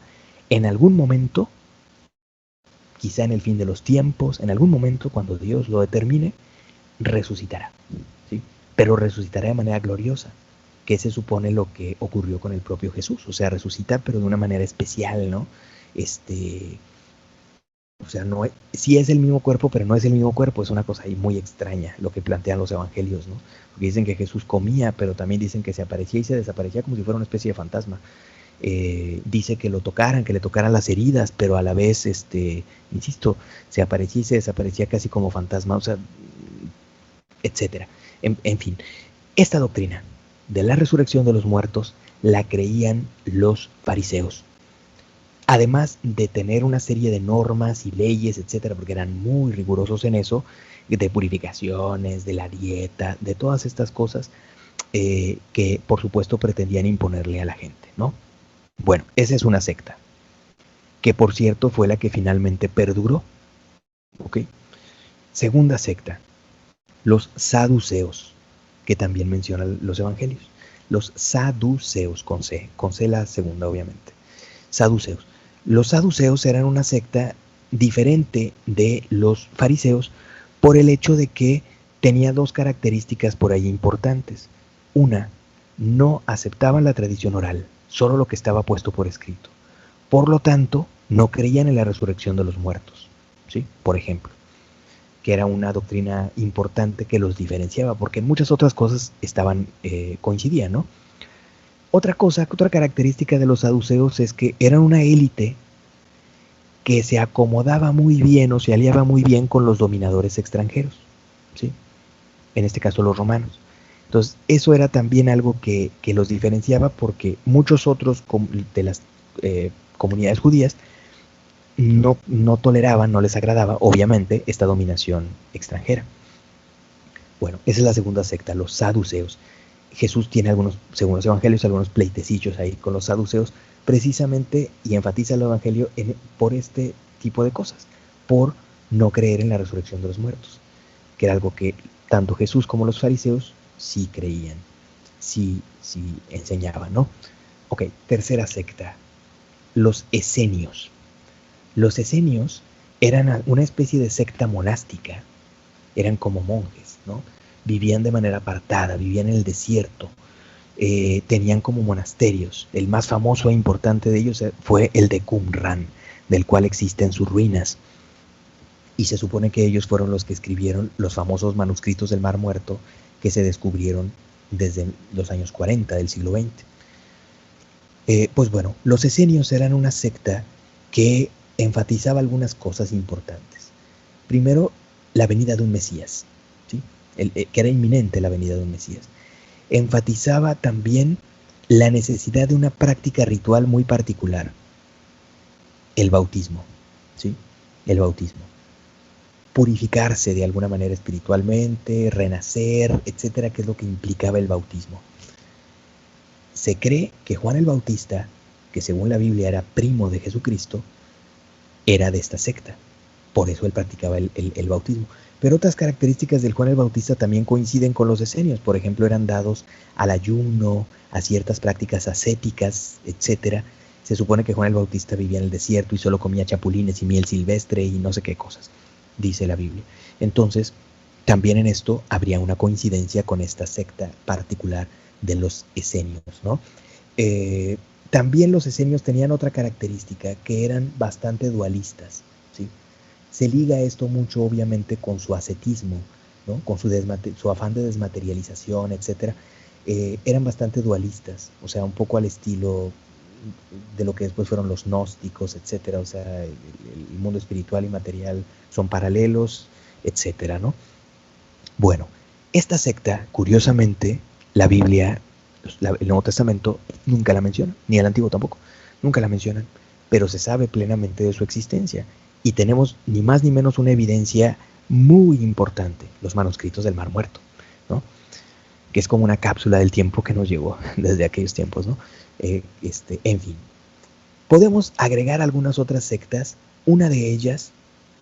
en algún momento, quizá en el fin de los tiempos, en algún momento cuando Dios lo determine, resucitará, ¿sí? Pero resucitará de manera gloriosa, que se supone lo que ocurrió con el propio Jesús, o sea, resucita pero de una manera especial, ¿no? O sea, no sí es el mismo cuerpo, pero no es el mismo cuerpo, es una cosa ahí muy extraña lo que plantean los evangelios, ¿no? Porque dicen que Jesús comía, pero también dicen que se aparecía y se desaparecía como si fuera una especie de fantasma. Dice que lo tocaran, que le tocaran las heridas, pero a la vez, insisto, se aparecía y se desaparecía casi como fantasma, o sea, etcétera. En fin, esta doctrina de la resurrección de los muertos la creían los fariseos. Además de tener una serie de normas y leyes, etcétera, porque eran muy rigurosos en eso, de purificaciones, de la dieta, de todas estas cosas que por supuesto pretendían imponerle a la gente, ¿no? Bueno, esa es una secta, que por cierto fue la que finalmente perduró, ¿ok? Segunda secta, los saduceos, que también mencionan los evangelios. Los saduceos, con C la segunda obviamente. Saduceos. Los saduceos eran una secta diferente de los fariseos por el hecho de que tenía dos características por ahí importantes. Una, no aceptaban la tradición oral, solo lo que estaba puesto por escrito. Por lo tanto, no creían en la resurrección de los muertos, ¿sí? Por ejemplo, que era una doctrina importante que los diferenciaba, porque en muchas otras cosas coincidían, ¿no? Otra característica de los saduceos es que eran una élite que se acomodaba muy bien o se aliaba muy bien con los dominadores extranjeros, ¿sí? en este caso los romanos. Entonces, eso era también algo que los diferenciaba, porque muchos otros de las comunidades judías no toleraban, no les agradaba, obviamente, esta dominación extranjera. Bueno, esa es la segunda secta, los saduceos. Jesús tiene algunos, según los evangelios, algunos pleitecillos ahí con los saduceos, precisamente, y enfatiza el evangelio por este tipo de cosas, por no creer en la resurrección de los muertos, que era algo que tanto Jesús como los fariseos sí creían, sí enseñaban, ¿no? Ok, tercera secta, los esenios. Los esenios eran una especie de secta monástica, eran como monjes, ¿no? Vivían de manera apartada, vivían en el desierto, tenían como monasterios. El más famoso e importante de ellos fue el de Qumran, del cual existen sus ruinas. Y se supone que ellos fueron los que escribieron los famosos manuscritos del Mar Muerto que se descubrieron desde los años 40 del siglo XX. Pues bueno, los esenios eran una secta que enfatizaba algunas cosas importantes. Primero, la venida de un Mesías, ¿sí? Que era inminente la venida de un Mesías. Enfatizaba también la necesidad de una práctica ritual muy particular, el bautismo, ¿sí? El bautismo. Purificarse de alguna manera espiritualmente, renacer, etcétera, que es lo que implicaba el bautismo. Se cree que Juan el Bautista, que según la Biblia era primo de Jesucristo, era de esta secta. Por eso él practicaba el bautismo. Pero otras características del Juan el Bautista también coinciden con los esenios. Por ejemplo, eran dados al ayuno, a ciertas prácticas ascéticas, etc. Se supone que Juan el Bautista vivía en el desierto y solo comía chapulines y miel silvestre y no sé qué cosas, dice la Biblia. Entonces, también en esto habría una coincidencia con esta secta particular de los esenios, ¿no? También los esenios tenían otra característica, que eran bastante dualistas, ¿sí? Se liga esto mucho, obviamente, con su ascetismo, ¿no? Con su afán de desmaterialización, etc. Eran bastante dualistas, o sea, un poco al estilo de lo que después fueron los gnósticos, etc. O sea, el mundo espiritual y material son paralelos, etc., ¿no? Bueno, esta secta, curiosamente, la Biblia, el Nuevo Testamento, nunca la menciona, ni el Antiguo tampoco, nunca la mencionan, pero se sabe plenamente de su existencia. Y tenemos ni más ni menos una evidencia muy importante, los manuscritos del Mar Muerto, ¿no? Que es como una cápsula del tiempo que nos llegó desde aquellos tiempos, ¿no? En fin, podemos agregar algunas otras sectas, una de ellas,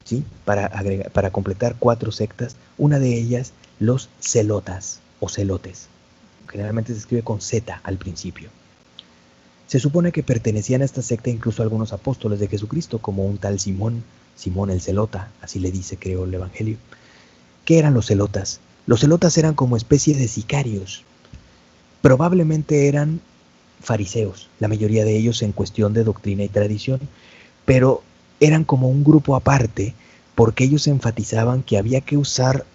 ¿sí? Para completar 4 sectas, una de ellas, los celotas o celotes. Generalmente se escribe con Z al principio. Se supone que pertenecían a esta secta incluso algunos apóstoles de Jesucristo, como un tal Simón el Celota, así le dice, creo, el Evangelio. ¿Qué eran los celotas? Los celotas eran como especie de sicarios. Probablemente eran fariseos, la mayoría de ellos en cuestión de doctrina y tradición, pero eran como un grupo aparte, porque ellos enfatizaban que había que usar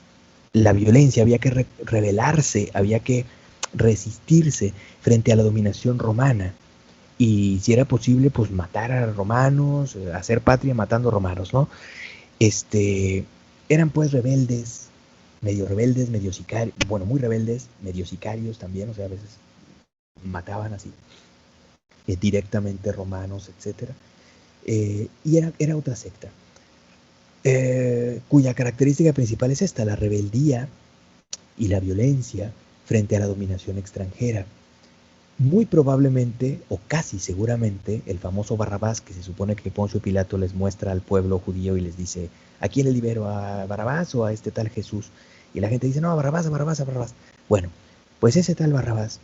la violencia, había que rebelarse, había que resistirse frente a la dominación romana. Y si era posible, pues matar a romanos, hacer patria matando romanos, ¿no? Eran pues rebeldes, medio sicarios, bueno, muy rebeldes, medio sicarios también, o sea, a veces mataban así, directamente romanos, etc. Y era otra secta, cuya característica principal es esta, la rebeldía y la violencia frente a la dominación extranjera. Muy probablemente, o casi seguramente, el famoso Barrabás, que se supone que Poncio Pilato les muestra al pueblo judío y les dice, ¿a quién le libero? ¿A Barrabás o a este tal Jesús? Y la gente dice, no, a Barrabás, a Barrabás, a Barrabás. Bueno, pues ese tal Barrabás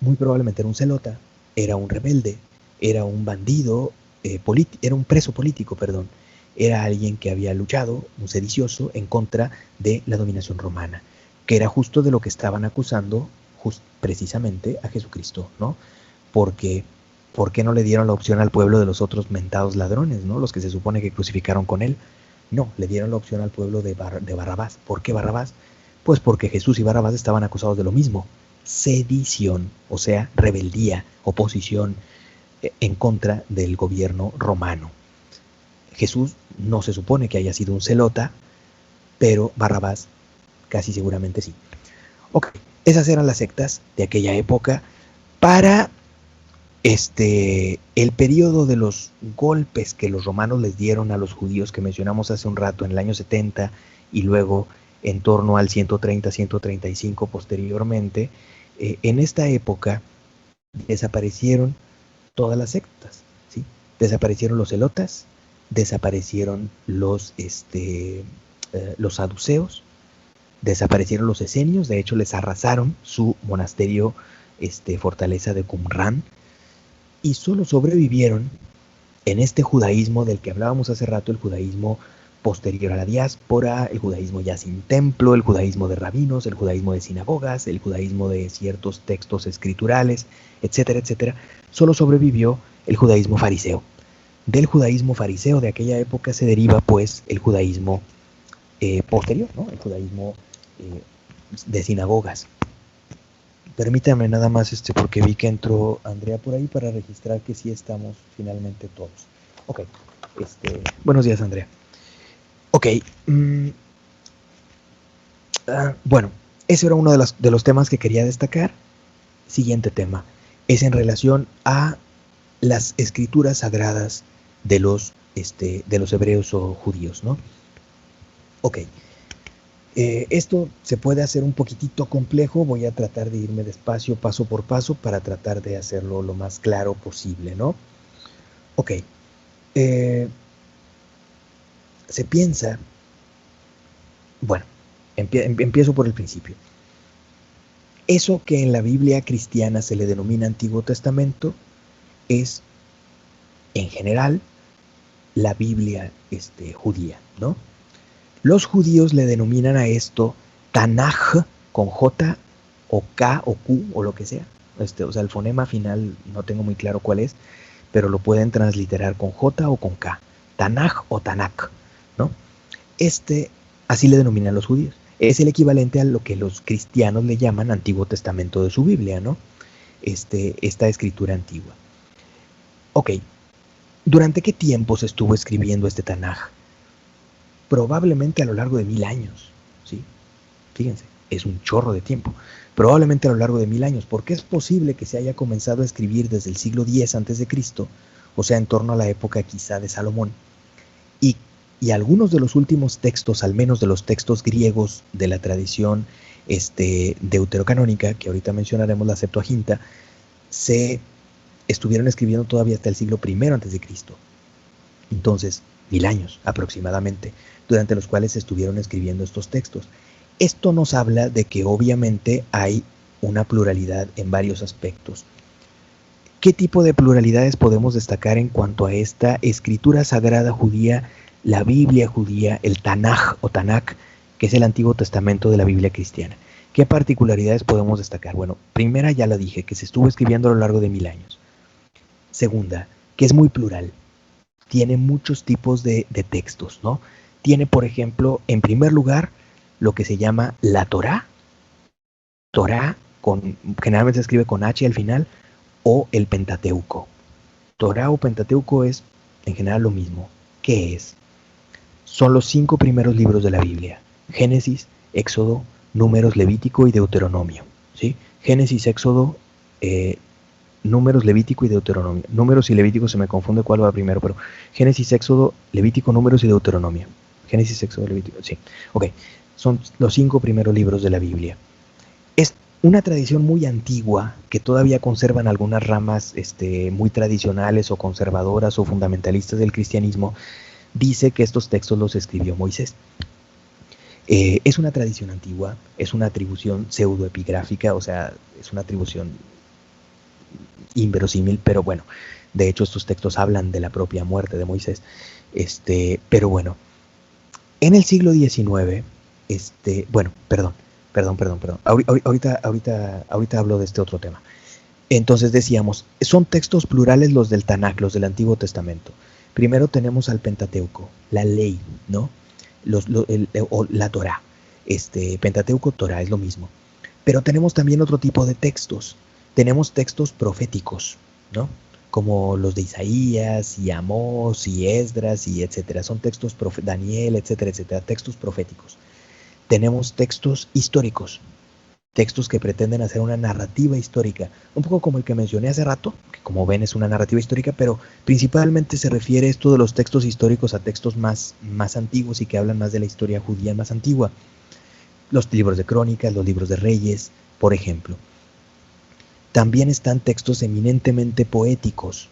muy probablemente era un celota, era un rebelde, era un bandido, era un preso político, perdón. Era alguien que había luchado, un sedicioso, en contra de la dominación romana, que era justo de lo que estaban acusando precisamente a Jesucristo, ¿no? Porque, ¿por qué no le dieron la opción al pueblo de los otros mentados ladrones, ¿no? Los que se supone que crucificaron con él. No, le dieron la opción al pueblo de Barrabás. ¿Por qué Barrabás? Pues porque Jesús y Barrabás estaban acusados de lo mismo. Sedición, o sea, rebeldía, oposición en contra del gobierno romano. Jesús no se supone que haya sido un celota, pero Barrabás casi seguramente sí. Ok, esas eran las sectas de aquella época para el periodo de los golpes que los romanos les dieron a los judíos que mencionamos hace un rato en el año 70 y luego en torno al 130, 135 posteriormente. En esta época desaparecieron todas las sectas, ¿sí? Desaparecieron los elotas, desaparecieron los saduceos, desaparecieron los esenios, de hecho les arrasaron su monasterio, fortaleza de Qumran, y solo sobrevivieron en este judaísmo del que hablábamos hace rato, el judaísmo posterior a la diáspora, el judaísmo ya sin templo, el judaísmo de rabinos, el judaísmo de sinagogas, el judaísmo de ciertos textos escriturales, etcétera, etcétera. Solo sobrevivió el judaísmo fariseo. Del judaísmo fariseo de aquella época se deriva pues el judaísmo posterior, ¿no? El judaísmo de sinagogas. Permítame nada más, porque vi que entró Andrea por ahí para registrar que sí estamos finalmente todos. Ok, buenos días, Andrea. Ok, bueno, ese era uno de los temas que quería destacar. Siguiente tema, es en relación a las escrituras sagradas de los hebreos o judíos, ¿no? Ok. Esto se puede hacer un poquitito complejo, voy a tratar de irme despacio, paso por paso, para tratar de hacerlo lo más claro posible, ¿no? Ok, se piensa, bueno, empiezo por el principio. Eso que en la Biblia cristiana se le denomina Antiguo Testamento es, en general, la Biblia judía, ¿no? Los judíos le denominan a esto Tanaj con J o K o Q o lo que sea. O sea, el fonema final no tengo muy claro cuál es, pero lo pueden transliterar con J o con K. Tanaj o Tanak, ¿no? Así le denominan los judíos. Es el equivalente a lo que los cristianos le llaman Antiguo Testamento de su Biblia, ¿no? Esta escritura antigua. Ok, ¿durante qué tiempo se estuvo escribiendo este Tanaj? Probablemente a lo largo de 1000 años, ¿sí? Fíjense, es un chorro de tiempo. Probablemente a lo largo de 1000 años, porque es posible que se haya comenzado a escribir desde el siglo X a.C., o sea, en torno a la época quizá de Salomón, y algunos de los últimos textos, al menos de los textos griegos de la tradición deuterocanónica, que ahorita mencionaremos, la Septuaginta, se estuvieron escribiendo todavía hasta el siglo I a.C. Entonces, 1000 años aproximadamente, durante los cuales se estuvieron escribiendo estos textos. Esto nos habla de que obviamente hay una pluralidad en varios aspectos. ¿Qué tipo de pluralidades podemos destacar en cuanto a esta escritura sagrada judía, la Biblia judía, el Tanaj o Tanak, que es el Antiguo Testamento de la Biblia cristiana? ¿Qué particularidades podemos destacar? Bueno, primera ya la dije, que se estuvo escribiendo a lo largo de 1000 años. Segunda, que es muy plural. Tiene muchos tipos de textos, ¿no? Tiene, por ejemplo, en primer lugar, lo que se llama la Torá. Torá, generalmente se escribe con H al final, o el Pentateuco. Torá o Pentateuco es, en general, lo mismo. ¿Qué es? Son los 5 primeros libros de la Biblia. Génesis, Éxodo, Números, Levítico y Deuteronomio, ¿sí? Génesis, Éxodo, Números, Levítico y Deuteronomio. Números y Levítico se me confunde cuál va primero, pero Génesis, Éxodo, Levítico, Números y Deuteronomio. Génesis, Éxodo, Levítico, sí. Ok, son los 5 primeros libros de la Biblia. Es una tradición muy antigua que todavía conservan algunas ramas muy tradicionales o conservadoras o fundamentalistas del cristianismo. Dice que estos textos los escribió Moisés. Es una tradición antigua, es una atribución pseudoepigráfica, o sea, es una atribución inverosímil, pero bueno, de hecho estos textos hablan de la propia muerte de Moisés. Pero bueno, en el siglo XIX, bueno, perdón. Ahorita hablo de este otro tema. Entonces decíamos, son textos plurales los del Tanaj, los del Antiguo Testamento. Primero tenemos al Pentateuco, la ley, ¿no? O la Torá. Pentateuco, Torá, es lo mismo. Pero tenemos también otro tipo de textos. Tenemos textos proféticos, ¿no? Como los de Isaías y Amós y Esdras y etcétera. Son textos Daniel, etcétera, etcétera, textos proféticos. tenemos textos históricos, textos que pretenden hacer una narrativa histórica, un poco como el que mencioné hace rato, que como ven es una narrativa histórica, pero principalmente se refiere esto de los textos históricos a textos más antiguos y que hablan más de la historia judía más antigua. Los libros de crónicas, los libros de reyes, por ejemplo. También están textos eminentemente poéticos,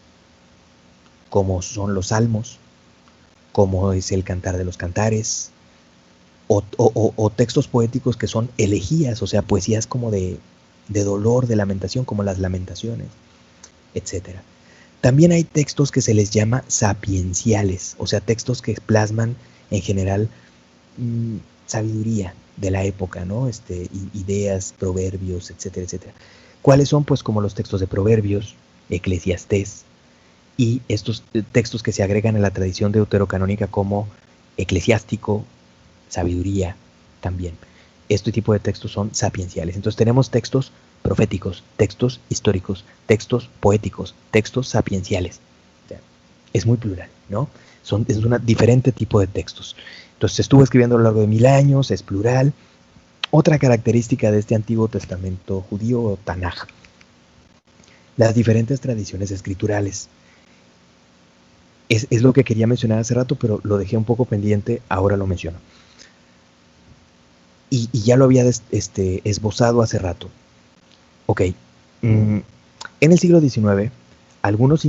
como son los salmos, como es el Cantar de los Cantares, o textos poéticos que son elegías, o sea, poesías como de dolor, de lamentación, como las lamentaciones, etc. También hay textos que se les llama sapienciales, o sea, textos que plasman en general sabiduría de la época, ¿no? Ideas, proverbios, etcétera, etcétera. ¿Cuáles son? Pues como los textos de Proverbios, Eclesiastés, y estos textos que se agregan a la tradición deuterocanónica como Eclesiástico, Sabiduría también. Este tipo de textos son sapienciales. Entonces tenemos textos proféticos, textos históricos, textos poéticos, textos sapienciales. O sea, es muy plural, ¿no? Es un diferente tipo de textos. Entonces se estuvo escribiendo a lo largo de 1000 años, es plural. Otra característica de este Antiguo Testamento judío o Tanaj, las diferentes tradiciones escriturales. Es lo que quería mencionar hace rato, pero lo dejé un poco pendiente, ahora lo menciono. Y ya lo había esbozado hace rato. Ok. En el siglo XIX, algunos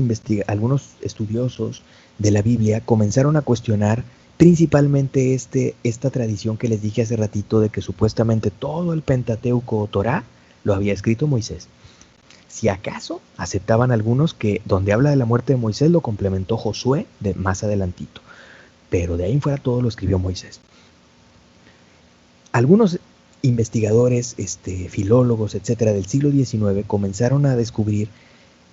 estudiosos de la Biblia comenzaron a cuestionar principalmente esta tradición que les dije hace ratito de que supuestamente todo el Pentateuco o Torá lo había escrito Moisés. Si acaso aceptaban algunos que donde habla de la muerte de Moisés lo complementó Josué más adelantito, pero de ahí en fuera todo lo escribió Moisés. Algunos investigadores, filólogos, etcétera, del siglo XIX comenzaron a descubrir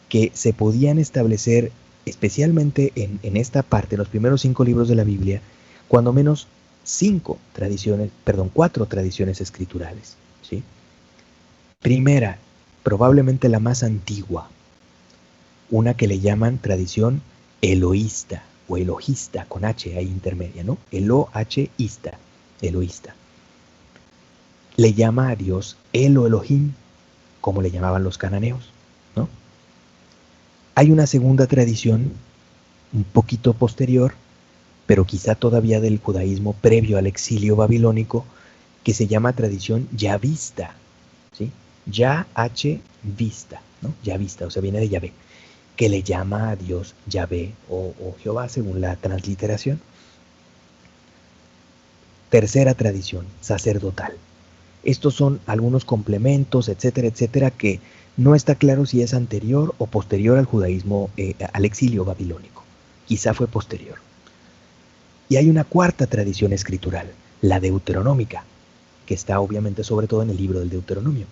que se podían establecer, especialmente en esta parte, en los primeros 5 libros de la Biblia, cuando menos 4 tradiciones escriturales, ¿sí? Primera, probablemente la más antigua, una que le llaman tradición eloísta o elogista, con H ahí intermedia, ¿no? Elohista. Le llama a Dios Elohim, como le llamaban los cananeos, ¿no? Hay una segunda tradición, un poquito posterior, pero quizá todavía del judaísmo previo al exilio babilónico, que se llama tradición yavista, ¿sí? Yah-H-Vista, ¿no? Yavista, o sea, viene de Yahvé, que le llama a Dios Yahvé o Jehová, según la transliteración. Tercera tradición, sacerdotal. Estos son algunos complementos, etcétera, etcétera, que no está claro si es anterior o posterior al judaísmo, al exilio babilónico. Quizá fue posterior. Y hay una cuarta tradición escritural, la deuteronómica, que está obviamente sobre todo en el libro del Deuteronomio.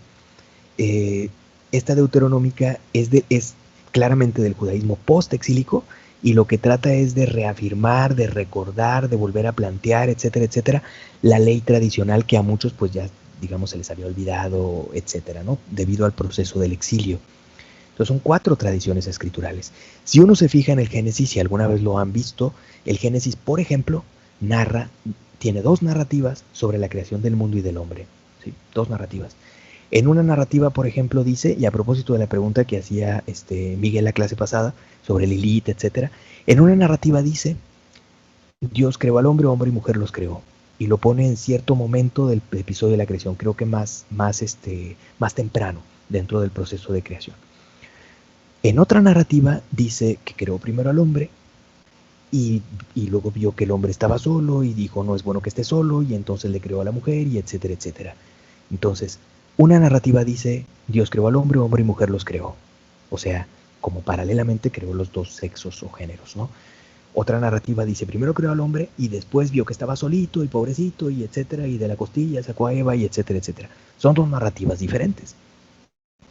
Esta deuteronómica es claramente del judaísmo post-exílico y lo que trata es de reafirmar, de recordar, de volver a plantear, etcétera, etcétera, la ley tradicional que a muchos pues ya, digamos, se les había olvidado, etcétera, ¿no? Debido al proceso del exilio. Entonces son 4 tradiciones escriturales. Si uno se fija en el Génesis, si alguna vez lo han visto, el Génesis, por ejemplo, tiene 2 narrativas sobre la creación del mundo y del hombre. ¿Sí? 2 narrativas. En una narrativa, por ejemplo, dice, y a propósito de la pregunta que hacía Miguel la clase pasada sobre Lilith, etcétera, en una narrativa dice, Dios creó al hombre y mujer los creó. Y lo pone en cierto momento del episodio de la creación, creo que más temprano dentro del proceso de creación. En otra narrativa dice que creó primero al hombre y luego vio que el hombre estaba solo y dijo no es bueno que esté solo y entonces le creó a la mujer y etcétera, etcétera. Entonces, una narrativa dice Dios creó al hombre y mujer los creó. O sea, como paralelamente creó los 2 sexos o géneros, ¿no? Otra narrativa dice primero creó al hombre y después vio que estaba solito y pobrecito y etcétera y de la costilla sacó a Eva y etcétera, etcétera. Son 2 narrativas diferentes.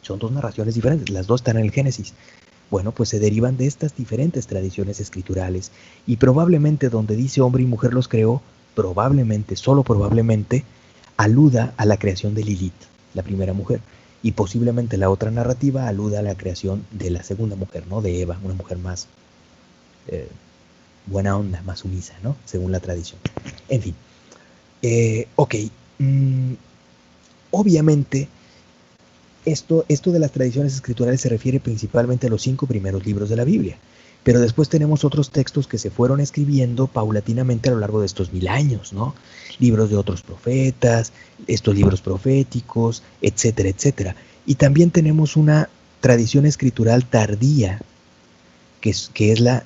Son 2 narraciones diferentes, las 2 están en el Génesis. Bueno, pues se derivan de estas diferentes tradiciones escriturales y probablemente donde dice hombre y mujer los creó, probablemente, solo probablemente, aluda a la creación de Lilith, la primera mujer, y posiblemente la otra narrativa aluda a la creación de la segunda mujer, ¿no? De Eva, una mujer más buena onda, más sumisa, ¿no? Según la tradición. En fin, ok. Obviamente, esto de las tradiciones escriturales se refiere principalmente a los 5 primeros libros de la Biblia, pero después tenemos otros textos que se fueron escribiendo paulatinamente a lo largo de estos 1000 años, ¿no? Libros de otros profetas, estos libros proféticos, etcétera, etcétera. Y también tenemos una tradición escritural tardía, que es la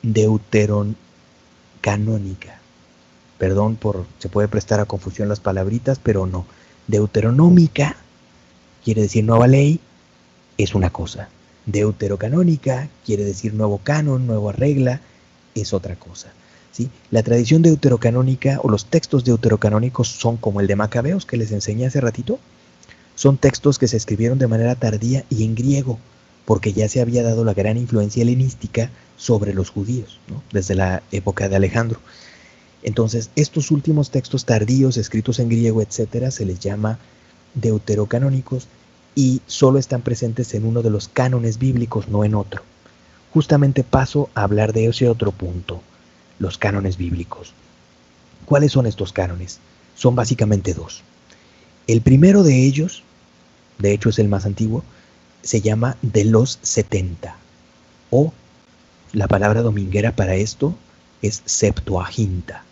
deuterocanónica. Perdón se puede prestar a confusión las palabritas, pero no. Deuteronómica quiere decir nueva ley, es una cosa. Deuterocanónica quiere decir nuevo canon, nueva regla, es otra cosa, ¿sí? La tradición deuterocanónica o los textos deuterocanónicos son como el de Macabeos que les enseñé hace ratito. Son textos que se escribieron de manera tardía y en griego, porque ya se había dado la gran influencia helenística sobre los judíos, ¿no? Desde la época de Alejandro. Entonces, estos últimos textos tardíos, escritos en griego, etcétera, se les llama deuterocanónicos y solo están presentes en uno de los cánones bíblicos, no en otro. Justamente paso a hablar de ese otro punto, los cánones bíblicos. ¿Cuáles son estos cánones? Son básicamente 2. El primero de ellos, de hecho es el más antiguo, se llama de los 70, o la palabra dominguera para esto es Septuaginta.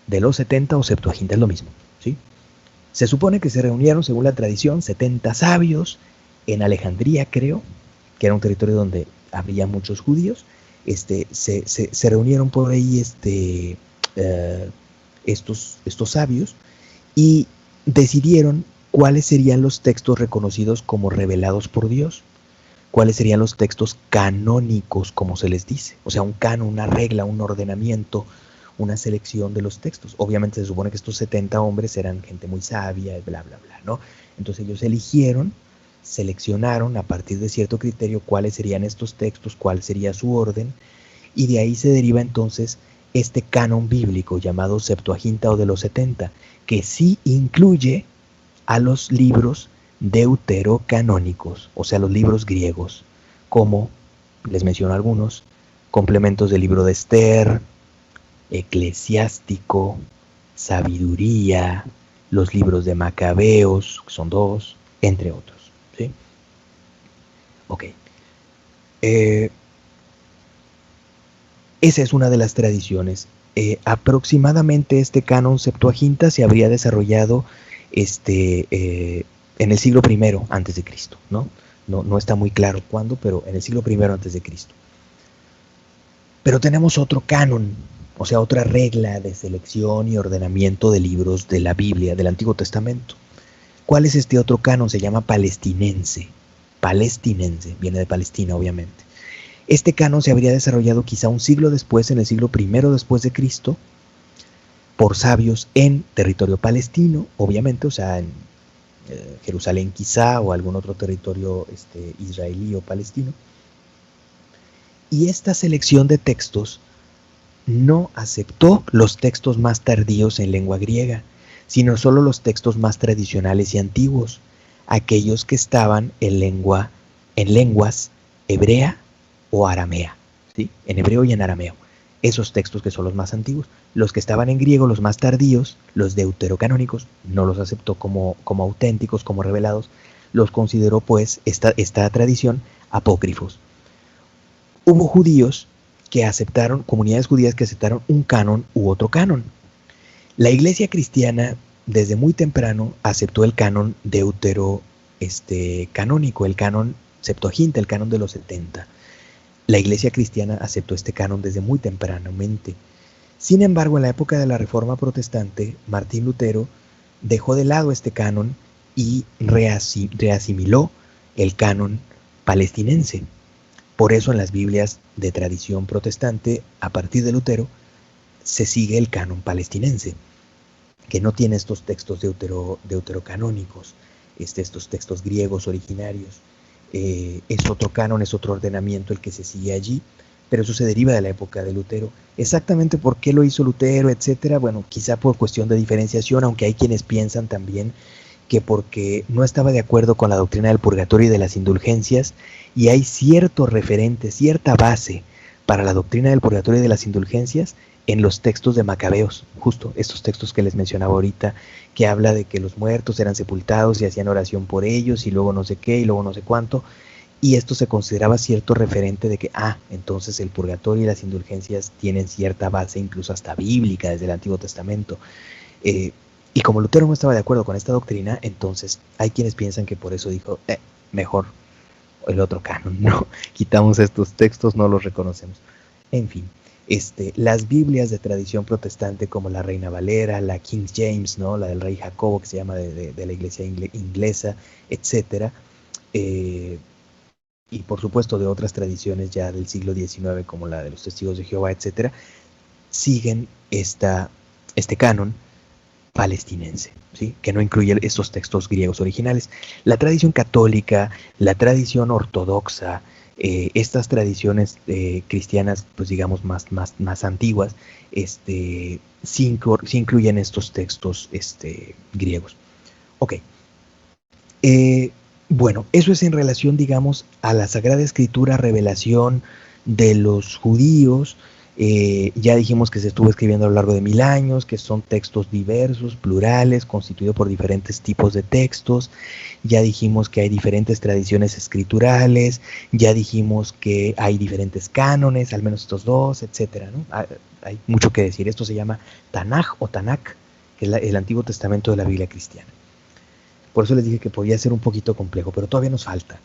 De los 70 o Septuaginta es lo mismo, ¿sí? Se supone que se reunieron, según la tradición, 70 sabios en Alejandría, creo, que era un territorio donde había muchos judíos. Se reunieron por ahí estos sabios y decidieron cuáles serían los textos reconocidos como revelados por Dios, cuáles serían los textos canónicos, como se les dice. O sea, un canon, una regla, un ordenamiento, una selección de los textos. Obviamente se supone que estos 70 hombres eran gente muy sabia, bla, bla, bla, ¿no? Entonces ellos eligieron, seleccionaron a partir de cierto criterio cuáles serían estos textos, cuál sería su orden, y de ahí se deriva entonces este canon bíblico llamado Septuaginta o de los 70, que sí incluye a los libros deuterocanónicos, o sea, los libros griegos, como, les menciono algunos, complementos del libro de Esther, Eclesiástico, Sabiduría, los libros de Macabeos, que son 2, entre otros, ¿sí? Ok. Esa es una de las tradiciones. Aproximadamente este canon Septuaginta se habría desarrollado en el siglo I antes de Cristo, ¿no? No está muy claro cuándo, pero en el siglo I antes de Cristo. Pero tenemos otro canon, o sea, otra regla de selección y ordenamiento de libros de la Biblia, del Antiguo Testamento. ¿Cuál es este otro canon? Se llama palestinense. Palestinense, viene de Palestina, obviamente. Este canon se habría desarrollado quizá un siglo después, en el siglo I después de Cristo, por sabios en territorio palestino, obviamente, o sea, en Jerusalén quizá, o algún otro territorio israelí o palestino. Y esta selección de textos no aceptó los textos más tardíos en lengua griega, sino solo los textos más tradicionales y antiguos, aquellos que estaban en lenguas hebrea o aramea, ¿sí? En hebreo y en arameo. Esos textos que son los más antiguos. Los que estaban en griego, los más tardíos, los deuterocanónicos, no los aceptó como auténticos, como revelados, los consideró pues esta tradición apócrifos. Hubo judíos que aceptaron, comunidades judías que aceptaron un canon u otro canon. La iglesia cristiana desde muy temprano aceptó el canon canónico, el canon Septuaginta, el canon de los 70. La iglesia cristiana aceptó este canon desde muy tempranamente. Sin embargo, en la época de la Reforma Protestante, Martín Lutero dejó de lado este canon y reasimiló el canon palestinense. Por eso en las Biblias de tradición protestante, a partir de Lutero, se sigue el canon palestinense, que no tiene estos textos deuterocanónicos, estos textos griegos originarios. Es otro canon, es otro ordenamiento el que se sigue allí, pero eso se deriva de la época de Lutero. Exactamente por qué lo hizo Lutero, etcétera, bueno, quizá por cuestión de diferenciación, aunque hay quienes piensan también que porque no estaba de acuerdo con la doctrina del purgatorio y de las indulgencias, y hay cierto referente, cierta base para la doctrina del purgatorio y de las indulgencias en los textos de Macabeos, justo estos textos que les mencionaba ahorita, que habla de que los muertos eran sepultados y hacían oración por ellos y luego no sé qué y luego no sé cuánto, y esto se consideraba cierto referente de que, entonces el purgatorio y las indulgencias tienen cierta base incluso hasta bíblica desde el Antiguo Testamento. Y como Lutero no estaba de acuerdo con esta doctrina, entonces hay quienes piensan que por eso dijo, mejor el otro canon, no, quitamos estos textos, no los reconocemos. En fin, las Biblias de tradición protestante como la Reina Valera, la King James, ¿no? La del Rey Jacobo, que se llama de la iglesia inglesa, etcétera, y por supuesto de otras tradiciones ya del siglo XIX como la de los Testigos de Jehová, etcétera, siguen este canon palestinense, ¿sí? Que no incluye estos textos griegos originales. La tradición católica, la tradición ortodoxa, estas tradiciones cristianas, pues digamos más antiguas, sí incluyen estos textos griegos. Ok. Bueno, eso es en relación, digamos, a la Sagrada Escritura, revelación de los judíos. Ya dijimos que se estuvo escribiendo a lo largo de 1000 años, que son textos diversos, plurales, constituidos por diferentes tipos de textos. Ya dijimos que hay diferentes tradiciones escriturales, ya dijimos que hay diferentes cánones, al menos estos dos, etcétera, ¿no? Hay mucho que decir. Esto se llama Tanaj o Tanakh, que es el Antiguo Testamento de la Biblia cristiana. Por eso les dije que podía ser un poquito complejo, pero todavía nos falta.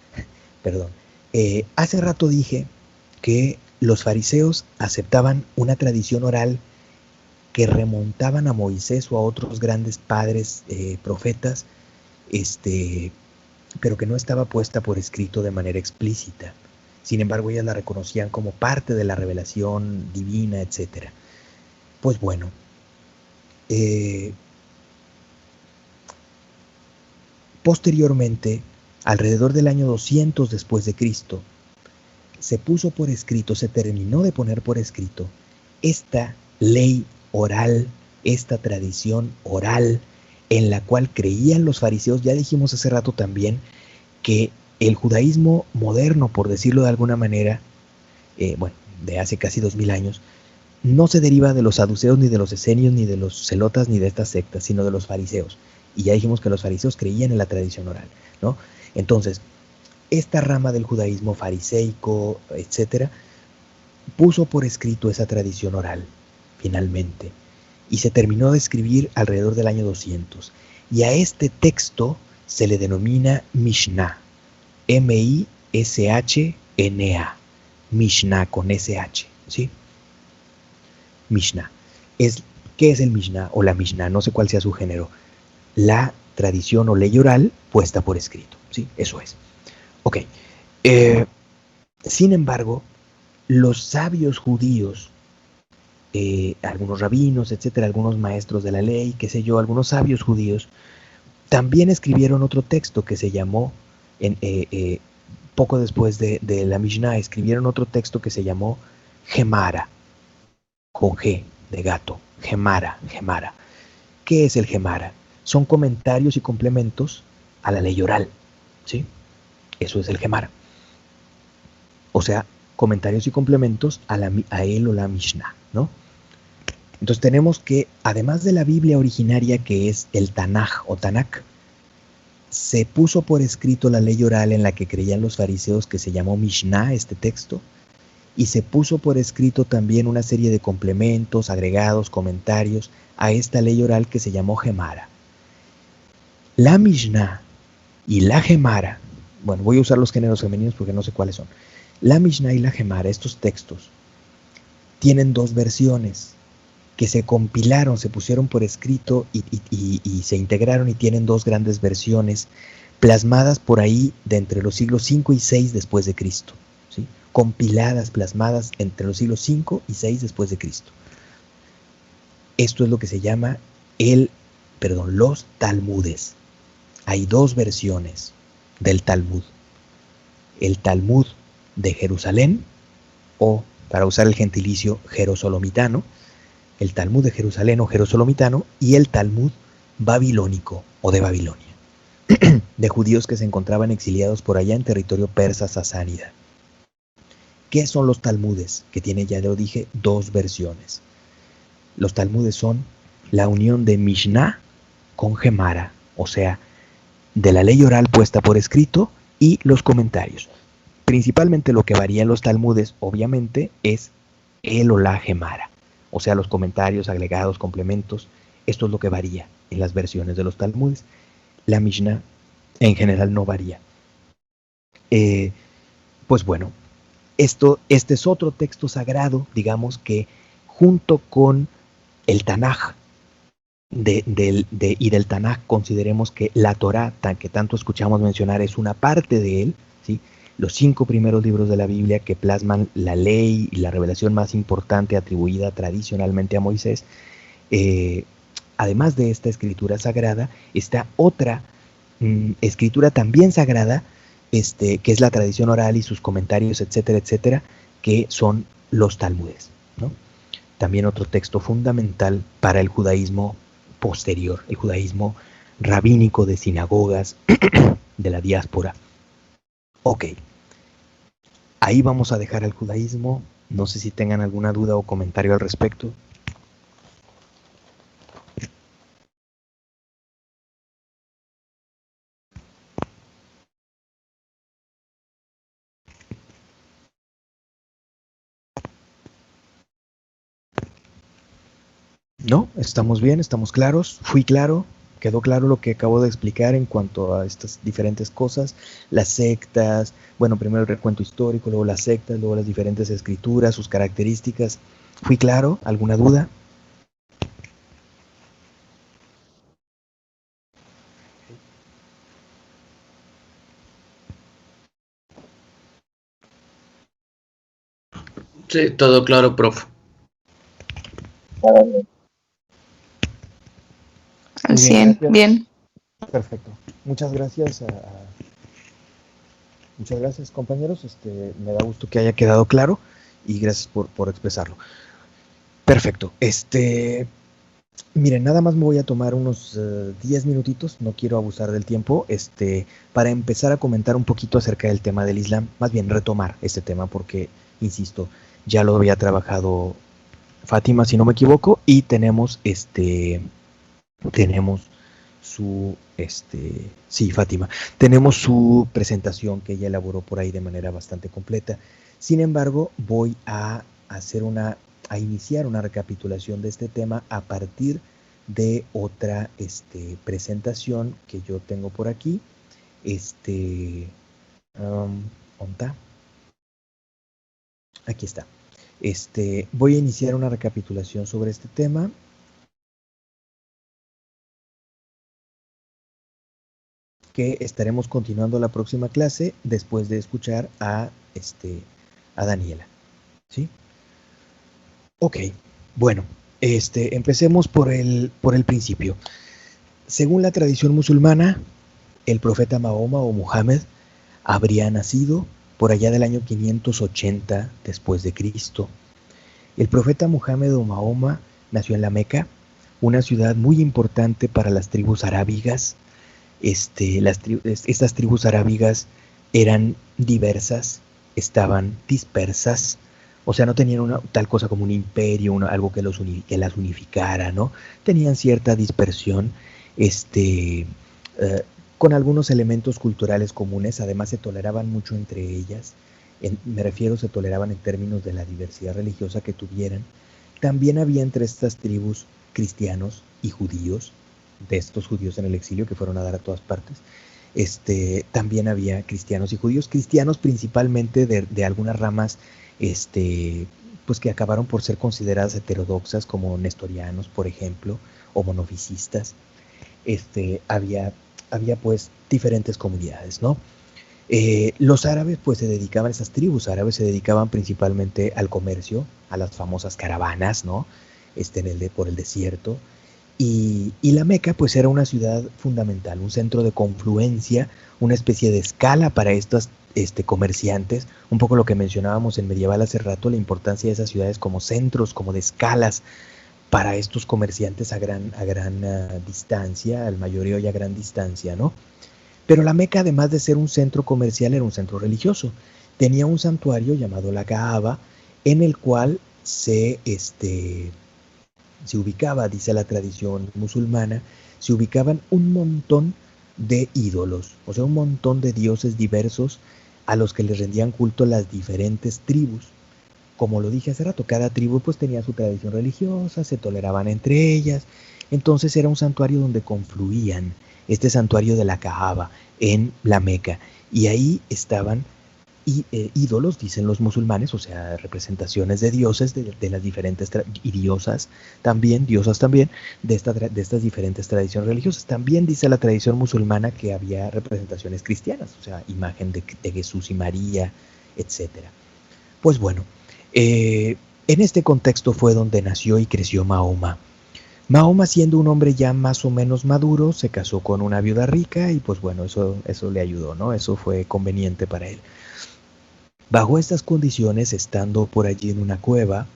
Perdón. Hace rato dije que los fariseos aceptaban una tradición oral que remontaban a Moisés o a otros grandes padres profetas, pero que no estaba puesta por escrito de manera explícita. Sin embargo, ellas la reconocían como parte de la revelación divina, etc. Pues bueno, posteriormente, alrededor del año 200 después de Cristo, se puso por escrito, se terminó de poner por escrito esta ley oral, esta tradición oral en la cual creían los fariseos. Ya dijimos hace rato también que el judaísmo moderno, por decirlo de alguna manera, de hace casi 2000 años, no se deriva de los saduceos, ni de los esenios, ni de los celotas, ni de estas sectas, sino de los fariseos. Y ya dijimos que los fariseos creían en la tradición oral, ¿no? Entonces, esta rama del judaísmo fariseico, etcétera, puso por escrito esa tradición oral, finalmente, y se terminó de escribir alrededor del año 200. Y a este texto se le denomina Mishnah, M-I-S-H-N-A, Mishnah con S-H, ¿sí? Mishnah. ¿Qué es el Mishnah o la Mishnah? No sé cuál sea su género. La tradición o ley oral puesta por escrito, ¿sí? Eso es. Ok. Sin embargo, los sabios judíos, algunos rabinos, etcétera, algunos maestros de la ley, qué sé yo, algunos sabios judíos, también escribieron otro texto que se llamó, poco después de la Mishnah, escribieron otro texto que se llamó Gemara, con G de gato, Gemara. ¿Qué es el Gemara? Son comentarios y complementos a la ley oral, ¿sí? Eso es el Gemara. O sea, comentarios y complementos a él o la Mishnah, ¿no? Entonces tenemos que, además de la Biblia originaria, que es el Tanaj o Tanakh, se puso por escrito la ley oral en la que creían los fariseos, que se llamó Mishnah, este texto, y se puso por escrito también una serie de complementos, agregados, comentarios a esta ley oral que se llamó Gemara. La Mishnah y la Gemara, bueno, voy a usar los géneros femeninos porque no sé cuáles son. La Mishnah y la Gemara, estos textos, tienen dos versiones que se compilaron, se pusieron por escrito y se integraron, y tienen dos grandes versiones plasmadas por ahí de entre los siglos 5 y 6 después de Cristo, ¿sí? Compiladas, plasmadas entre los siglos 5 y 6 después de Cristo. Esto es lo que se llama los Talmudes. Hay dos versiones del Talmud. El Talmud de Jerusalén, o para usar el gentilicio jerosolomitano, el Talmud de Jerusalén o jerosolomitano, y el Talmud babilónico o de Babilonia, de judíos que se encontraban exiliados por allá en territorio persa sasánida. ¿Qué son los Talmudes? Que tiene, ya lo dije, dos versiones. Los Talmudes son la unión de Mishnah con Gemara, o sea, de la ley oral puesta por escrito y los comentarios. Principalmente lo que varía en los Talmudes, obviamente, es el o la Gemara, o sea, los comentarios, agregados, complementos. Esto es lo que varía en las versiones de los Talmudes. La Mishnah en general no varía. Pues bueno, este es otro texto sagrado, digamos que junto con el Tanaj, y del Tanaj consideremos que la Torá, que tanto escuchamos mencionar, es una parte de él, ¿sí? Los 5 primeros libros de la Biblia que plasman la ley y la revelación más importante atribuida tradicionalmente a Moisés. Además de esta escritura sagrada, está otra escritura también sagrada, que es la tradición oral y sus comentarios, etcétera, etcétera, que son los Talmudes, ¿no? También otro texto fundamental para el judaísmo posterior, el judaísmo rabínico de sinagogas de la diáspora. Ok, ahí vamos a dejar el judaísmo. No sé si tengan alguna duda o comentario al respecto. ¿No? ¿Estamos bien? ¿Estamos claros? ¿Fui claro? ¿Quedó claro lo que acabo de explicar en cuanto a estas diferentes cosas? Las sectas, bueno, primero el recuento histórico, luego las sectas, luego las diferentes escrituras, sus características. ¿Fui claro? ¿Alguna duda? Sí, todo claro, profe. Al 100, bien. Perfecto. Muchas gracias muchas gracias, compañeros. Me da gusto que haya quedado claro y gracias por expresarlo. Perfecto. Miren, nada más me voy a tomar unos 10 minutitos, no quiero abusar del tiempo, para empezar a comentar un poquito acerca del tema del Islam, más bien retomar este tema porque, insisto, ya lo había trabajado Fátima, si no me equivoco, y tenemos Fátima, tenemos su presentación que ella elaboró por ahí de manera bastante completa. Sin embargo, voy a iniciar una recapitulación de este tema a partir de otra presentación que yo tengo por aquí. ¿Dónde está? Aquí está. Voy a iniciar una recapitulación sobre este tema. Que estaremos continuando la próxima clase después de escuchar a Daniela. ¿Sí? Ok, bueno, empecemos por el principio. Según la tradición musulmana, el profeta Mahoma o Muhammad habría nacido por allá del año 580 después de Cristo. El profeta Muhammad o Mahoma nació en la Meca, una ciudad muy importante para las tribus arábigas. Estas tribus arábigas eran diversas, estaban dispersas, o sea, no tenían una tal cosa como un imperio, algo que las unificara, ¿no? Tenían cierta dispersión, con algunos elementos culturales comunes. Además se toleraban mucho entre ellas. Me refiero, se toleraban en términos de la diversidad religiosa que tuvieran. También había entre estas tribus cristianos y judíos, de estos judíos en el exilio que fueron a dar a todas partes. También había cristianos y judíos, cristianos principalmente de algunas ramas pues que acabaron por ser consideradas heterodoxas, como nestorianos, por ejemplo, o monofisistas. Había pues diferentes comunidades, ¿no? Los árabes pues esas tribus árabes se dedicaban principalmente al comercio, a las famosas caravanas, ¿no? Por el desierto. Y la Meca pues era una ciudad fundamental, un centro de confluencia, una especie de escala para estos comerciantes, un poco lo que mencionábamos en Medieval hace rato, la importancia de esas ciudades como centros, como de escalas para estos comerciantes a gran distancia, al mayoreo y a gran distancia, ¿no? Pero la Meca, además de ser un centro comercial, era un centro religioso. tenía un santuario llamado la Kaaba, en el cual se ubicaba, dice la tradición musulmana, se ubicaban un montón de ídolos, o sea, un montón de dioses diversos a los que les rendían culto las diferentes tribus. Como lo dije hace rato, cada tribu pues tenía su tradición religiosa, se toleraban entre ellas, entonces era un santuario donde confluían, este santuario de la Kaaba en la Meca, y ahí estaban ídolos, dicen los musulmanes, o sea, representaciones de dioses de las diferentes y diosas también, de estas diferentes tradiciones religiosas. También dice la tradición musulmana que había representaciones cristianas, o sea, imagen de Jesús y María, etcétera. Pues bueno, en este contexto fue donde nació y creció Mahoma. Mahoma, siendo un hombre ya más o menos maduro, se casó con una viuda rica y pues bueno, eso le ayudó, ¿no? Eso fue conveniente para él. Bajo estas condiciones, estando por allí en una cueva,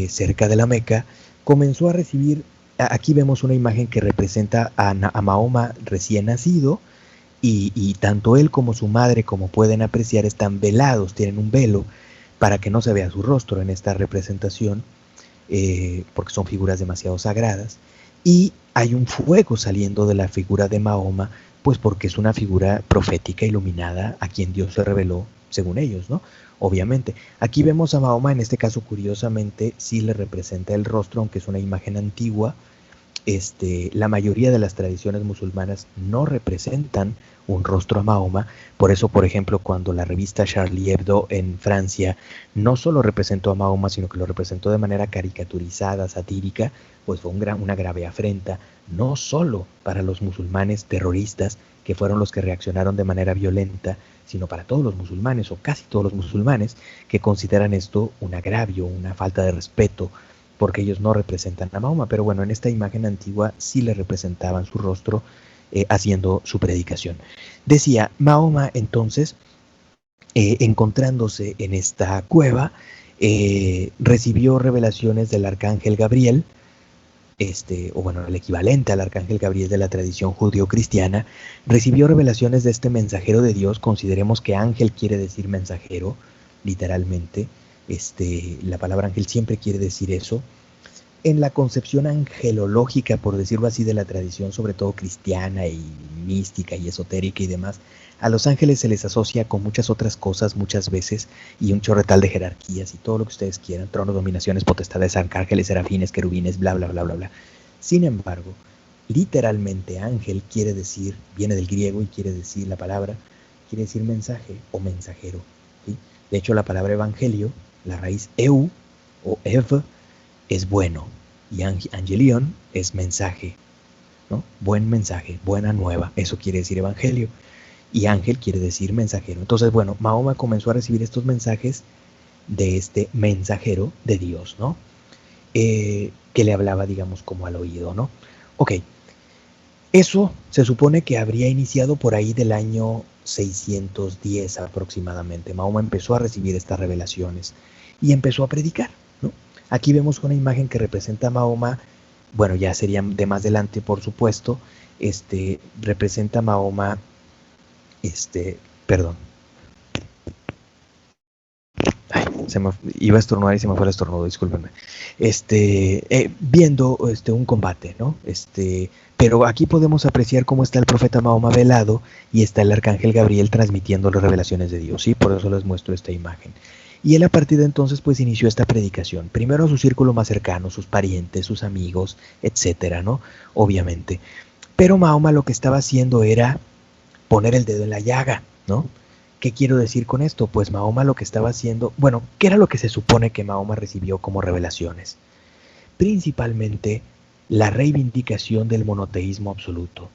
cerca de la Meca, comenzó a recibir, aquí vemos una imagen que representa a Mahoma recién nacido, y tanto él como su madre, como pueden apreciar, están velados, tienen un velo para que no se vea su rostro en esta representación, porque son figuras demasiado sagradas, y hay un fuego saliendo de la figura de Mahoma, pues porque es una figura profética iluminada a quien Dios se reveló, según ellos, ¿no? Obviamente. Aquí vemos a Mahoma, en este caso, curiosamente, sí le representa el rostro, aunque es una imagen antigua. La mayoría de las tradiciones musulmanas no representan un rostro a Mahoma. Por eso, por ejemplo, cuando la revista Charlie Hebdo en Francia no solo representó a Mahoma, sino que lo representó de manera caricaturizada, satírica, pues fue una grave afrenta, no solo para los musulmanes terroristas, que fueron los que reaccionaron de manera violenta, sino para todos los musulmanes, o casi todos los musulmanes, que consideran esto un agravio, una falta de respeto, porque ellos no representan a Mahoma. Pero bueno, en esta imagen antigua sí le representaban su rostro haciendo su predicación. Decía, Mahoma entonces, encontrándose en esta cueva, recibió revelaciones del arcángel Gabriel, o bueno, el equivalente al arcángel Gabriel de la tradición judío-cristiana, recibió revelaciones de este mensajero de Dios. Consideremos que ángel quiere decir mensajero, literalmente. La palabra ángel siempre quiere decir eso. En la concepción angelológica, por decirlo así, de la tradición, sobre todo cristiana y mística y esotérica y demás, a los ángeles se les asocia con muchas otras cosas muchas veces, y un chorretal de jerarquías y todo lo que ustedes quieran, tronos, dominaciones, potestades, arcángeles, serafines, querubines, bla, bla, bla, bla, bla. Sin embargo, literalmente ángel quiere decir, viene del griego y quiere decir, la palabra quiere decir mensaje o mensajero, ¿sí? De hecho, la palabra evangelio, la raíz eu o ev, es bueno, y angelion es mensaje, ¿no? Buen mensaje, buena nueva, eso quiere decir evangelio, y ángel quiere decir mensajero. Entonces, bueno, Mahoma comenzó a recibir estos mensajes de este mensajero de Dios, ¿no? Que le hablaba, digamos, como al oído, ¿no? Ok, eso se supone que habría iniciado por ahí del año 610 aproximadamente. Mahoma empezó a recibir estas revelaciones y empezó a predicar, ¿no? Aquí vemos una imagen que representa a Mahoma, bueno, ya sería de más adelante, por supuesto, representa a Mahoma, perdón. Ay, iba a estornudar y se me fue el estornudo, discúlpenme. Viendo un combate, ¿no? Pero aquí podemos apreciar cómo está el profeta Mahoma velado y está el arcángel Gabriel transmitiendo las revelaciones de Dios, ¿sí? Por eso les muestro esta imagen. Y él a partir de entonces pues inició esta predicación, primero a su círculo más cercano, sus parientes, sus amigos, etcétera, ¿no? Obviamente. Pero Mahoma lo que estaba haciendo era poner el dedo en la llaga, ¿no? ¿Qué quiero decir con esto? Pues Mahoma lo que estaba haciendo, bueno, ¿qué era lo que se supone que Mahoma recibió como revelaciones? Principalmente la reivindicación del monoteísmo absoluto,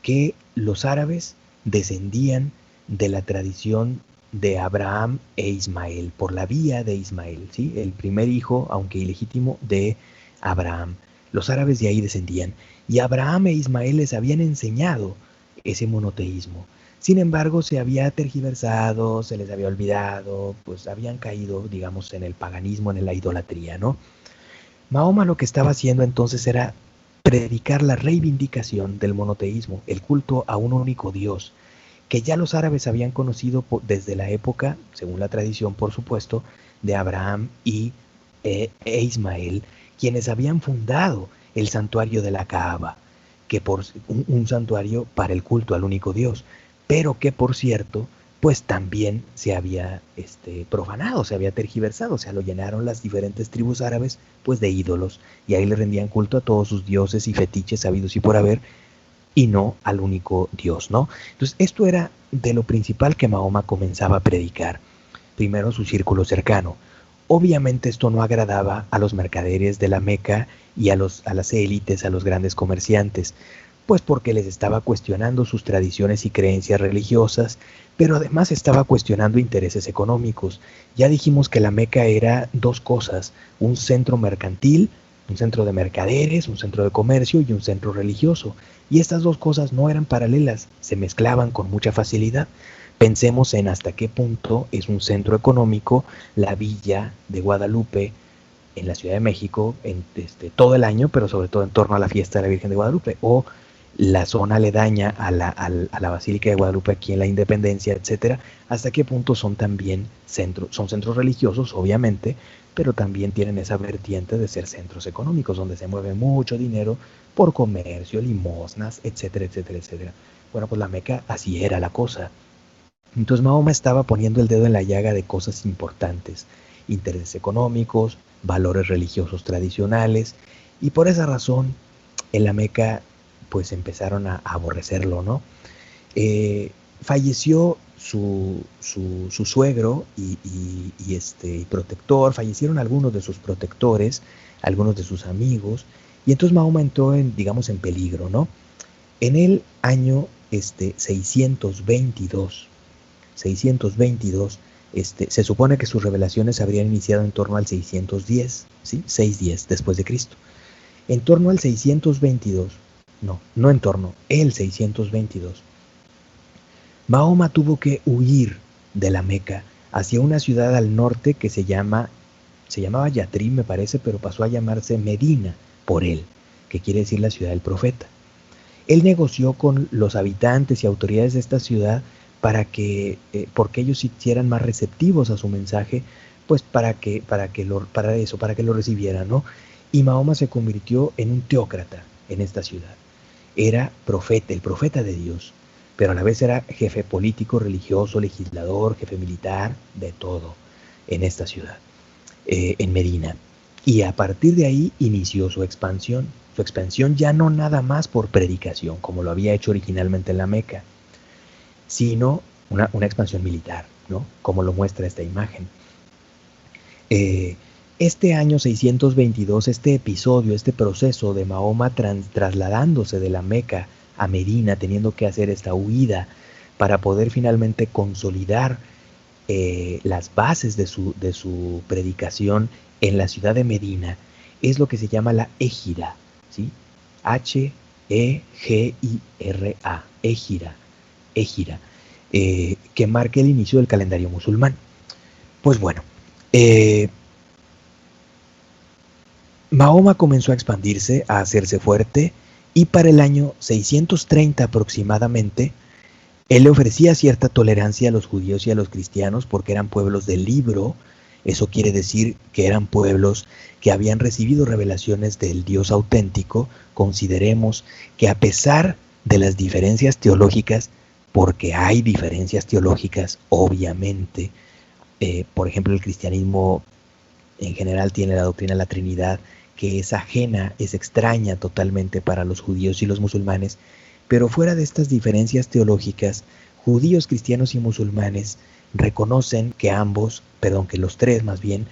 que los árabes descendían de la tradición de Abraham e Ismael, por la vía de Ismael, ¿sí? El primer hijo, aunque ilegítimo, de Abraham. Los árabes de ahí descendían, y Abraham e Ismael les habían enseñado ese monoteísmo. Sin embargo, se había tergiversado, se les había olvidado, pues habían caído, digamos, en el paganismo, en la idolatría, ¿no? Mahoma lo que estaba haciendo entonces era predicar la reivindicación del monoteísmo, el culto a un único Dios, que ya los árabes habían conocido desde la época, según la tradición por supuesto, de Abraham e Ismael, quienes habían fundado el santuario de la Kaaba, que por un santuario para el culto al único Dios, pero que por cierto, pues también se había profanado, se había tergiversado, o sea, lo llenaron las diferentes tribus árabes pues de ídolos, y ahí le rendían culto a todos sus dioses y fetiches sabidos y por haber, y no al único Dios, ¿no? Entonces esto era de lo principal que Mahoma comenzaba a predicar, primero su círculo cercano. Obviamente esto no agradaba a los mercaderes de la Meca y a las élites, a los grandes comerciantes, pues porque les estaba cuestionando sus tradiciones y creencias religiosas, pero además estaba cuestionando intereses económicos. Ya dijimos que la Meca era dos cosas, un centro mercantil, un centro de mercaderes, un centro de comercio y un centro religioso. Y estas dos cosas no eran paralelas, se mezclaban con mucha facilidad. Pensemos en hasta qué punto es un centro económico la villa de Guadalupe en la Ciudad de México todo el año, pero sobre todo en torno a la fiesta de la Virgen de Guadalupe, o la zona aledaña a la Basílica de Guadalupe aquí en la Independencia, etcétera. Hasta qué punto son también son centros religiosos, obviamente, pero también tienen esa vertiente de ser centros económicos, donde se mueve mucho dinero por comercio, limosnas, etcétera, etcétera, etcétera. Bueno, pues la Meca así era la cosa. Entonces Mahoma estaba poniendo el dedo en la llaga de cosas importantes, intereses económicos, valores religiosos tradicionales, y por esa razón en la Meca pues empezaron a aborrecerlo, ¿no? Falleció su suegro y protector, fallecieron algunos de sus protectores, algunos de sus amigos, y entonces Mahoma entró en peligro, ¿no? En el año 622, se supone que sus revelaciones habrían iniciado en torno al 610, ¿sí? 610 después de Cristo. En torno al 622, el 622, Mahoma tuvo que huir de la Meca hacia una ciudad al norte que se llamaba Yatrib, me parece, pero pasó a llamarse Medina por él, que quiere decir la ciudad del profeta. Él negoció con los habitantes y autoridades de esta ciudad porque ellos se hicieran más receptivos a su mensaje, pues para que lo recibieran, ¿no? Y Mahoma se convirtió en un teócrata en esta ciudad. Era profeta, el profeta de Dios, pero a la vez era jefe político, religioso, legislador, jefe militar, de todo en esta ciudad, en Medina. Y a partir de ahí inició su expansión. Su expansión ya no nada más por predicación, como lo había hecho originalmente en la Meca, sino una expansión militar, ¿no? Como lo muestra esta imagen. Este año 622, este episodio, este proceso de Mahoma trasladándose de la Meca a Medina, teniendo que hacer esta huida para poder finalmente consolidar las bases de su predicación en la ciudad de Medina, es lo que se llama la Égira, ¿sí? H-E-G-I-R-A, Égira, que marca el inicio del calendario musulmán. Pues bueno, Mahoma comenzó a expandirse, a hacerse fuerte, y para el año 630 aproximadamente, él le ofrecía cierta tolerancia a los judíos y a los cristianos porque eran pueblos del libro. Eso quiere decir que eran pueblos que habían recibido revelaciones del Dios auténtico. Consideremos que a pesar de las diferencias teológicas, porque hay diferencias teológicas, obviamente, por ejemplo, el cristianismo en general tiene la doctrina de la Trinidad, que es ajena, es extraña totalmente para los judíos y los musulmanes, pero fuera de estas diferencias teológicas, judíos, cristianos y musulmanes reconocen que que los tres más bien,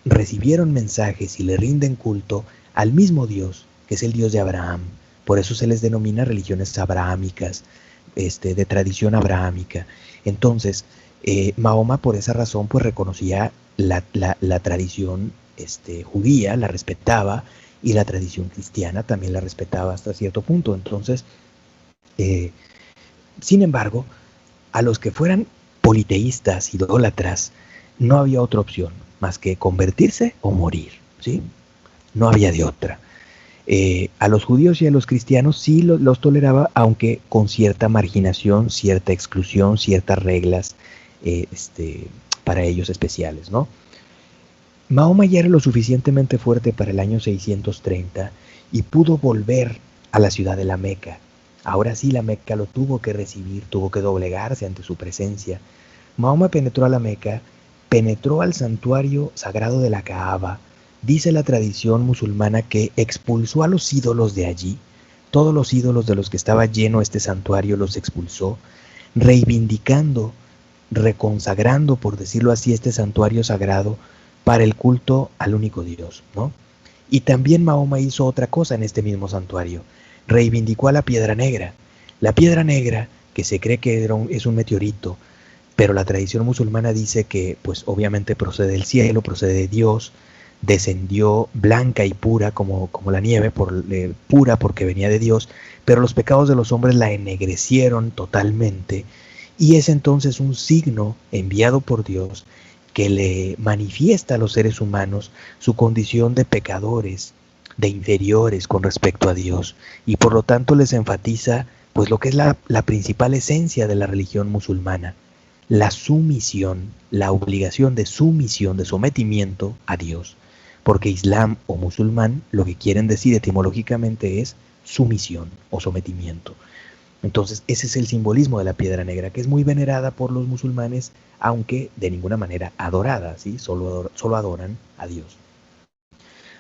recibieron mensajes y le rinden culto al mismo Dios, que es el Dios de Abraham. Por eso se les denomina religiones abrahámicas, de tradición abrahámica. Entonces, Mahoma por esa razón pues reconocía la tradición judía, la respetaba, y la tradición cristiana también la respetaba hasta cierto punto. Entonces, sin embargo, a los que fueran politeístas, idólatras, no había otra opción más que convertirse o morir, ¿sí? No había de otra. A los judíos y a los cristianos sí los toleraba, aunque con cierta marginación, cierta exclusión, ciertas reglas para ellos especiales, ¿no? Mahoma ya era lo suficientemente fuerte para el año 630 y pudo volver a la ciudad de la Meca. Ahora sí la Meca lo tuvo que recibir, tuvo que doblegarse ante su presencia. Mahoma penetró a la Meca, penetró al santuario sagrado de la Kaaba. Dice la tradición musulmana que expulsó a los ídolos de allí, todos los ídolos de los que estaba lleno este santuario los expulsó, reivindicando, reconsagrando, por decirlo así, este santuario sagrado para el culto al único Dios, ¿no? Y también Mahoma hizo otra cosa en este mismo santuario, reivindicó a la piedra negra. La piedra negra, que se cree que es un meteorito, pero la tradición musulmana dice que, pues obviamente procede del cielo, procede de Dios, descendió blanca y pura como la nieve, pura porque venía de Dios, pero los pecados de los hombres la ennegrecieron totalmente, y es entonces un signo enviado por Dios que le manifiesta a los seres humanos su condición de pecadores, de inferiores con respecto a Dios, y por lo tanto les enfatiza pues lo que es la principal esencia de la religión musulmana, la sumisión, la obligación de sumisión, de sometimiento a Dios, porque Islam o musulmán lo que quieren decir etimológicamente es sumisión o sometimiento. Entonces ese es el simbolismo de la piedra negra, que es muy venerada por los musulmanes, aunque de ninguna manera adorada, ¿sí? Solo adoran a Dios.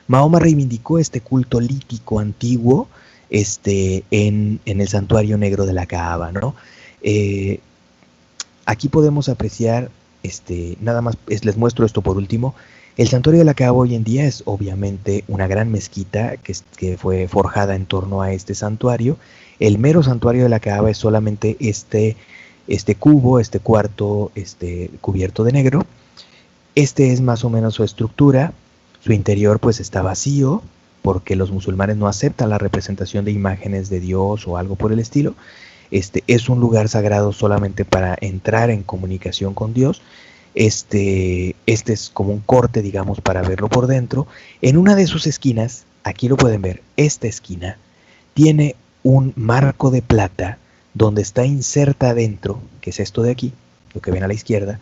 Mahoma reivindicó este culto lítico antiguo en el santuario negro de la Kaaba, ¿no? Aquí podemos apreciar, nada más les muestro esto por último. El santuario de la Kaaba hoy en día es obviamente una gran mezquita que fue forjada en torno a este santuario. El mero santuario de la Kaaba es solamente este cubo, este cuarto cubierto de negro. Es más o menos su estructura. Su interior pues está vacío porque los musulmanes no aceptan la representación de imágenes de Dios o algo por el estilo. Es un lugar sagrado solamente para entrar en comunicación con Dios. Este es como un corte, digamos, para verlo por dentro. En una de sus esquinas, aquí lo pueden ver, esta esquina tiene un marco de plata donde está inserta adentro, que es esto de aquí, lo que ven a la izquierda,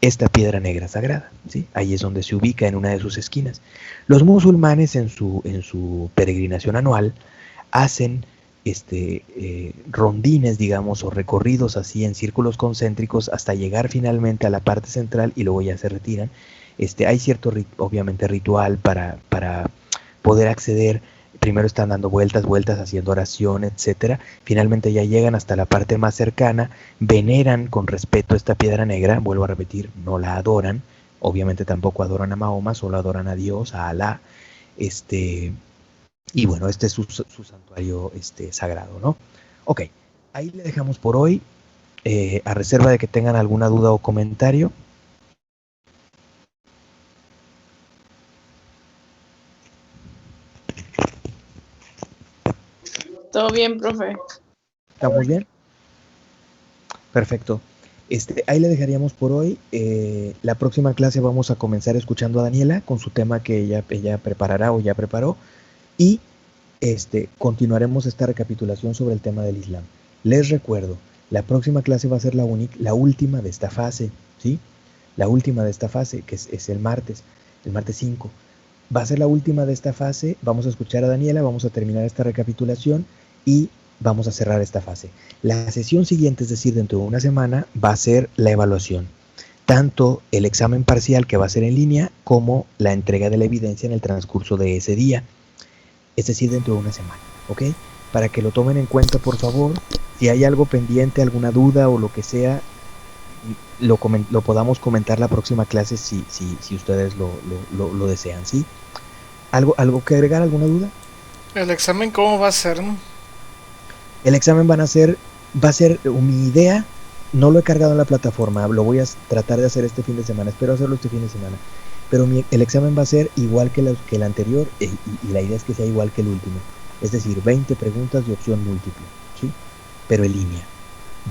esta piedra negra sagrada, ¿sí? Ahí es donde se ubica en una de sus esquinas. Los musulmanes en su peregrinación anual hacen rondines, digamos, o recorridos así en círculos concéntricos hasta llegar finalmente a la parte central y luego ya se retiran. Hay cierto, obviamente, ritual para poder acceder. Primero están dando vueltas, haciendo oración, etcétera. Finalmente ya llegan hasta la parte más cercana, veneran con respeto esta piedra negra, vuelvo a repetir, no la adoran, obviamente tampoco adoran a Mahoma, solo adoran a Dios, a Alá, y bueno, este es su santuario sagrado, ¿no? Ok, ahí le dejamos por hoy, a reserva de que tengan alguna duda o comentario. Todo bien, profe. ¿Estamos bien? Perfecto. Ahí le dejaríamos por hoy. La próxima clase vamos a comenzar escuchando a Daniela con su tema que ella preparará o ya preparó. Y continuaremos esta recapitulación sobre el tema del Islam. Les recuerdo, la próxima clase va a ser la última de esta fase, ¿sí? La última de esta fase, que es el martes 5. Va a ser la última de esta fase. Vamos a escuchar a Daniela, vamos a terminar esta recapitulación y vamos a cerrar esta fase. La sesión siguiente, es decir, dentro de una semana, va a ser la evaluación. Tanto el examen parcial, que va a ser en línea, como la entrega de la evidencia en el transcurso de ese día. Es decir, dentro de una semana, ¿ok? Para que lo tomen en cuenta, por favor. Si hay algo pendiente, alguna duda o lo que sea, lo podamos comentar la próxima clase si ustedes lo desean, ¿sí? ¿Algo que agregar? ¿Alguna duda? ¿El examen cómo va a ser, no? El examen va a ser mi idea, no lo he cargado en la plataforma, lo voy a tratar de hacer este fin de semana, espero hacerlo este fin de semana, pero el examen va a ser igual que el anterior y la idea es que sea igual que el último, es decir, 20 preguntas de opción múltiple, ¿sí? Pero en línea,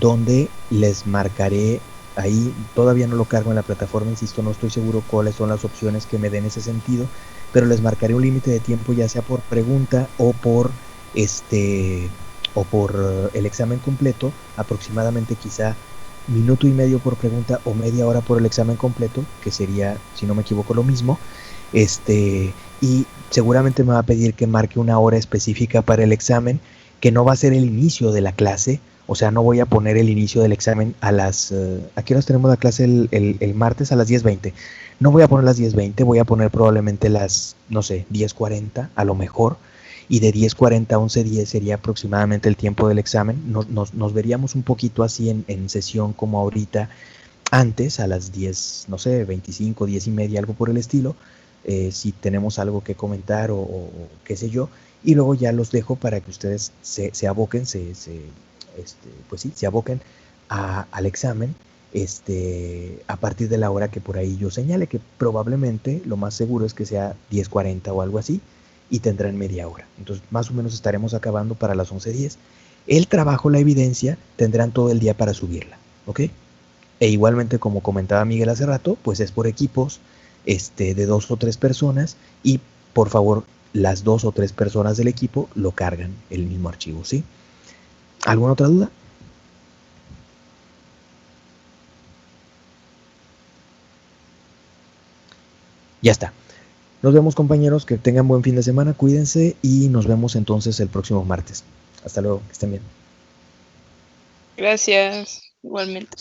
donde les marcaré ahí todavía no lo cargo en la plataforma, insisto, no estoy seguro cuáles son las opciones que me den ese sentido, pero les marcaré un límite de tiempo, ya sea por pregunta o por el examen completo, aproximadamente quizá minuto y medio por pregunta o media hora por el examen completo, que sería, si no me equivoco, lo mismo. Y seguramente me va a pedir que marque una hora específica para el examen, que no va a ser el inicio de la clase, o sea, no voy a poner el inicio del examen a las... ¿a qué horas tenemos la clase el martes? A las 10:20. No voy a poner las 10:20, voy a poner probablemente las, no sé, 10:40 a lo mejor, y de 10:40 a 11:10 sería aproximadamente el tiempo del examen. Nos veríamos un poquito así en sesión como ahorita, antes, a las 10, no sé, 25, 10:30, algo por el estilo, si tenemos algo que comentar o qué sé yo, y luego ya los dejo para que ustedes se aboquen, pues sí, se aboquen al examen, a partir de la hora que por ahí yo señale, que probablemente lo más seguro es que sea 10:40 o algo así, y tendrán media hora. Entonces, más o menos estaremos acabando para las 11:10. El trabajo, la evidencia, tendrán todo el día para subirla, ¿ok? E igualmente, como comentaba Miguel hace rato, pues es por equipos, de 2 o 3 personas, y por favor, las 2 o 3 personas del equipo lo cargan el mismo archivo, ¿sí? ¿Alguna otra duda? Ya está. Nos vemos, compañeros, que tengan buen fin de semana, cuídense y nos vemos entonces el próximo martes. Hasta luego, que estén bien. Gracias, igualmente.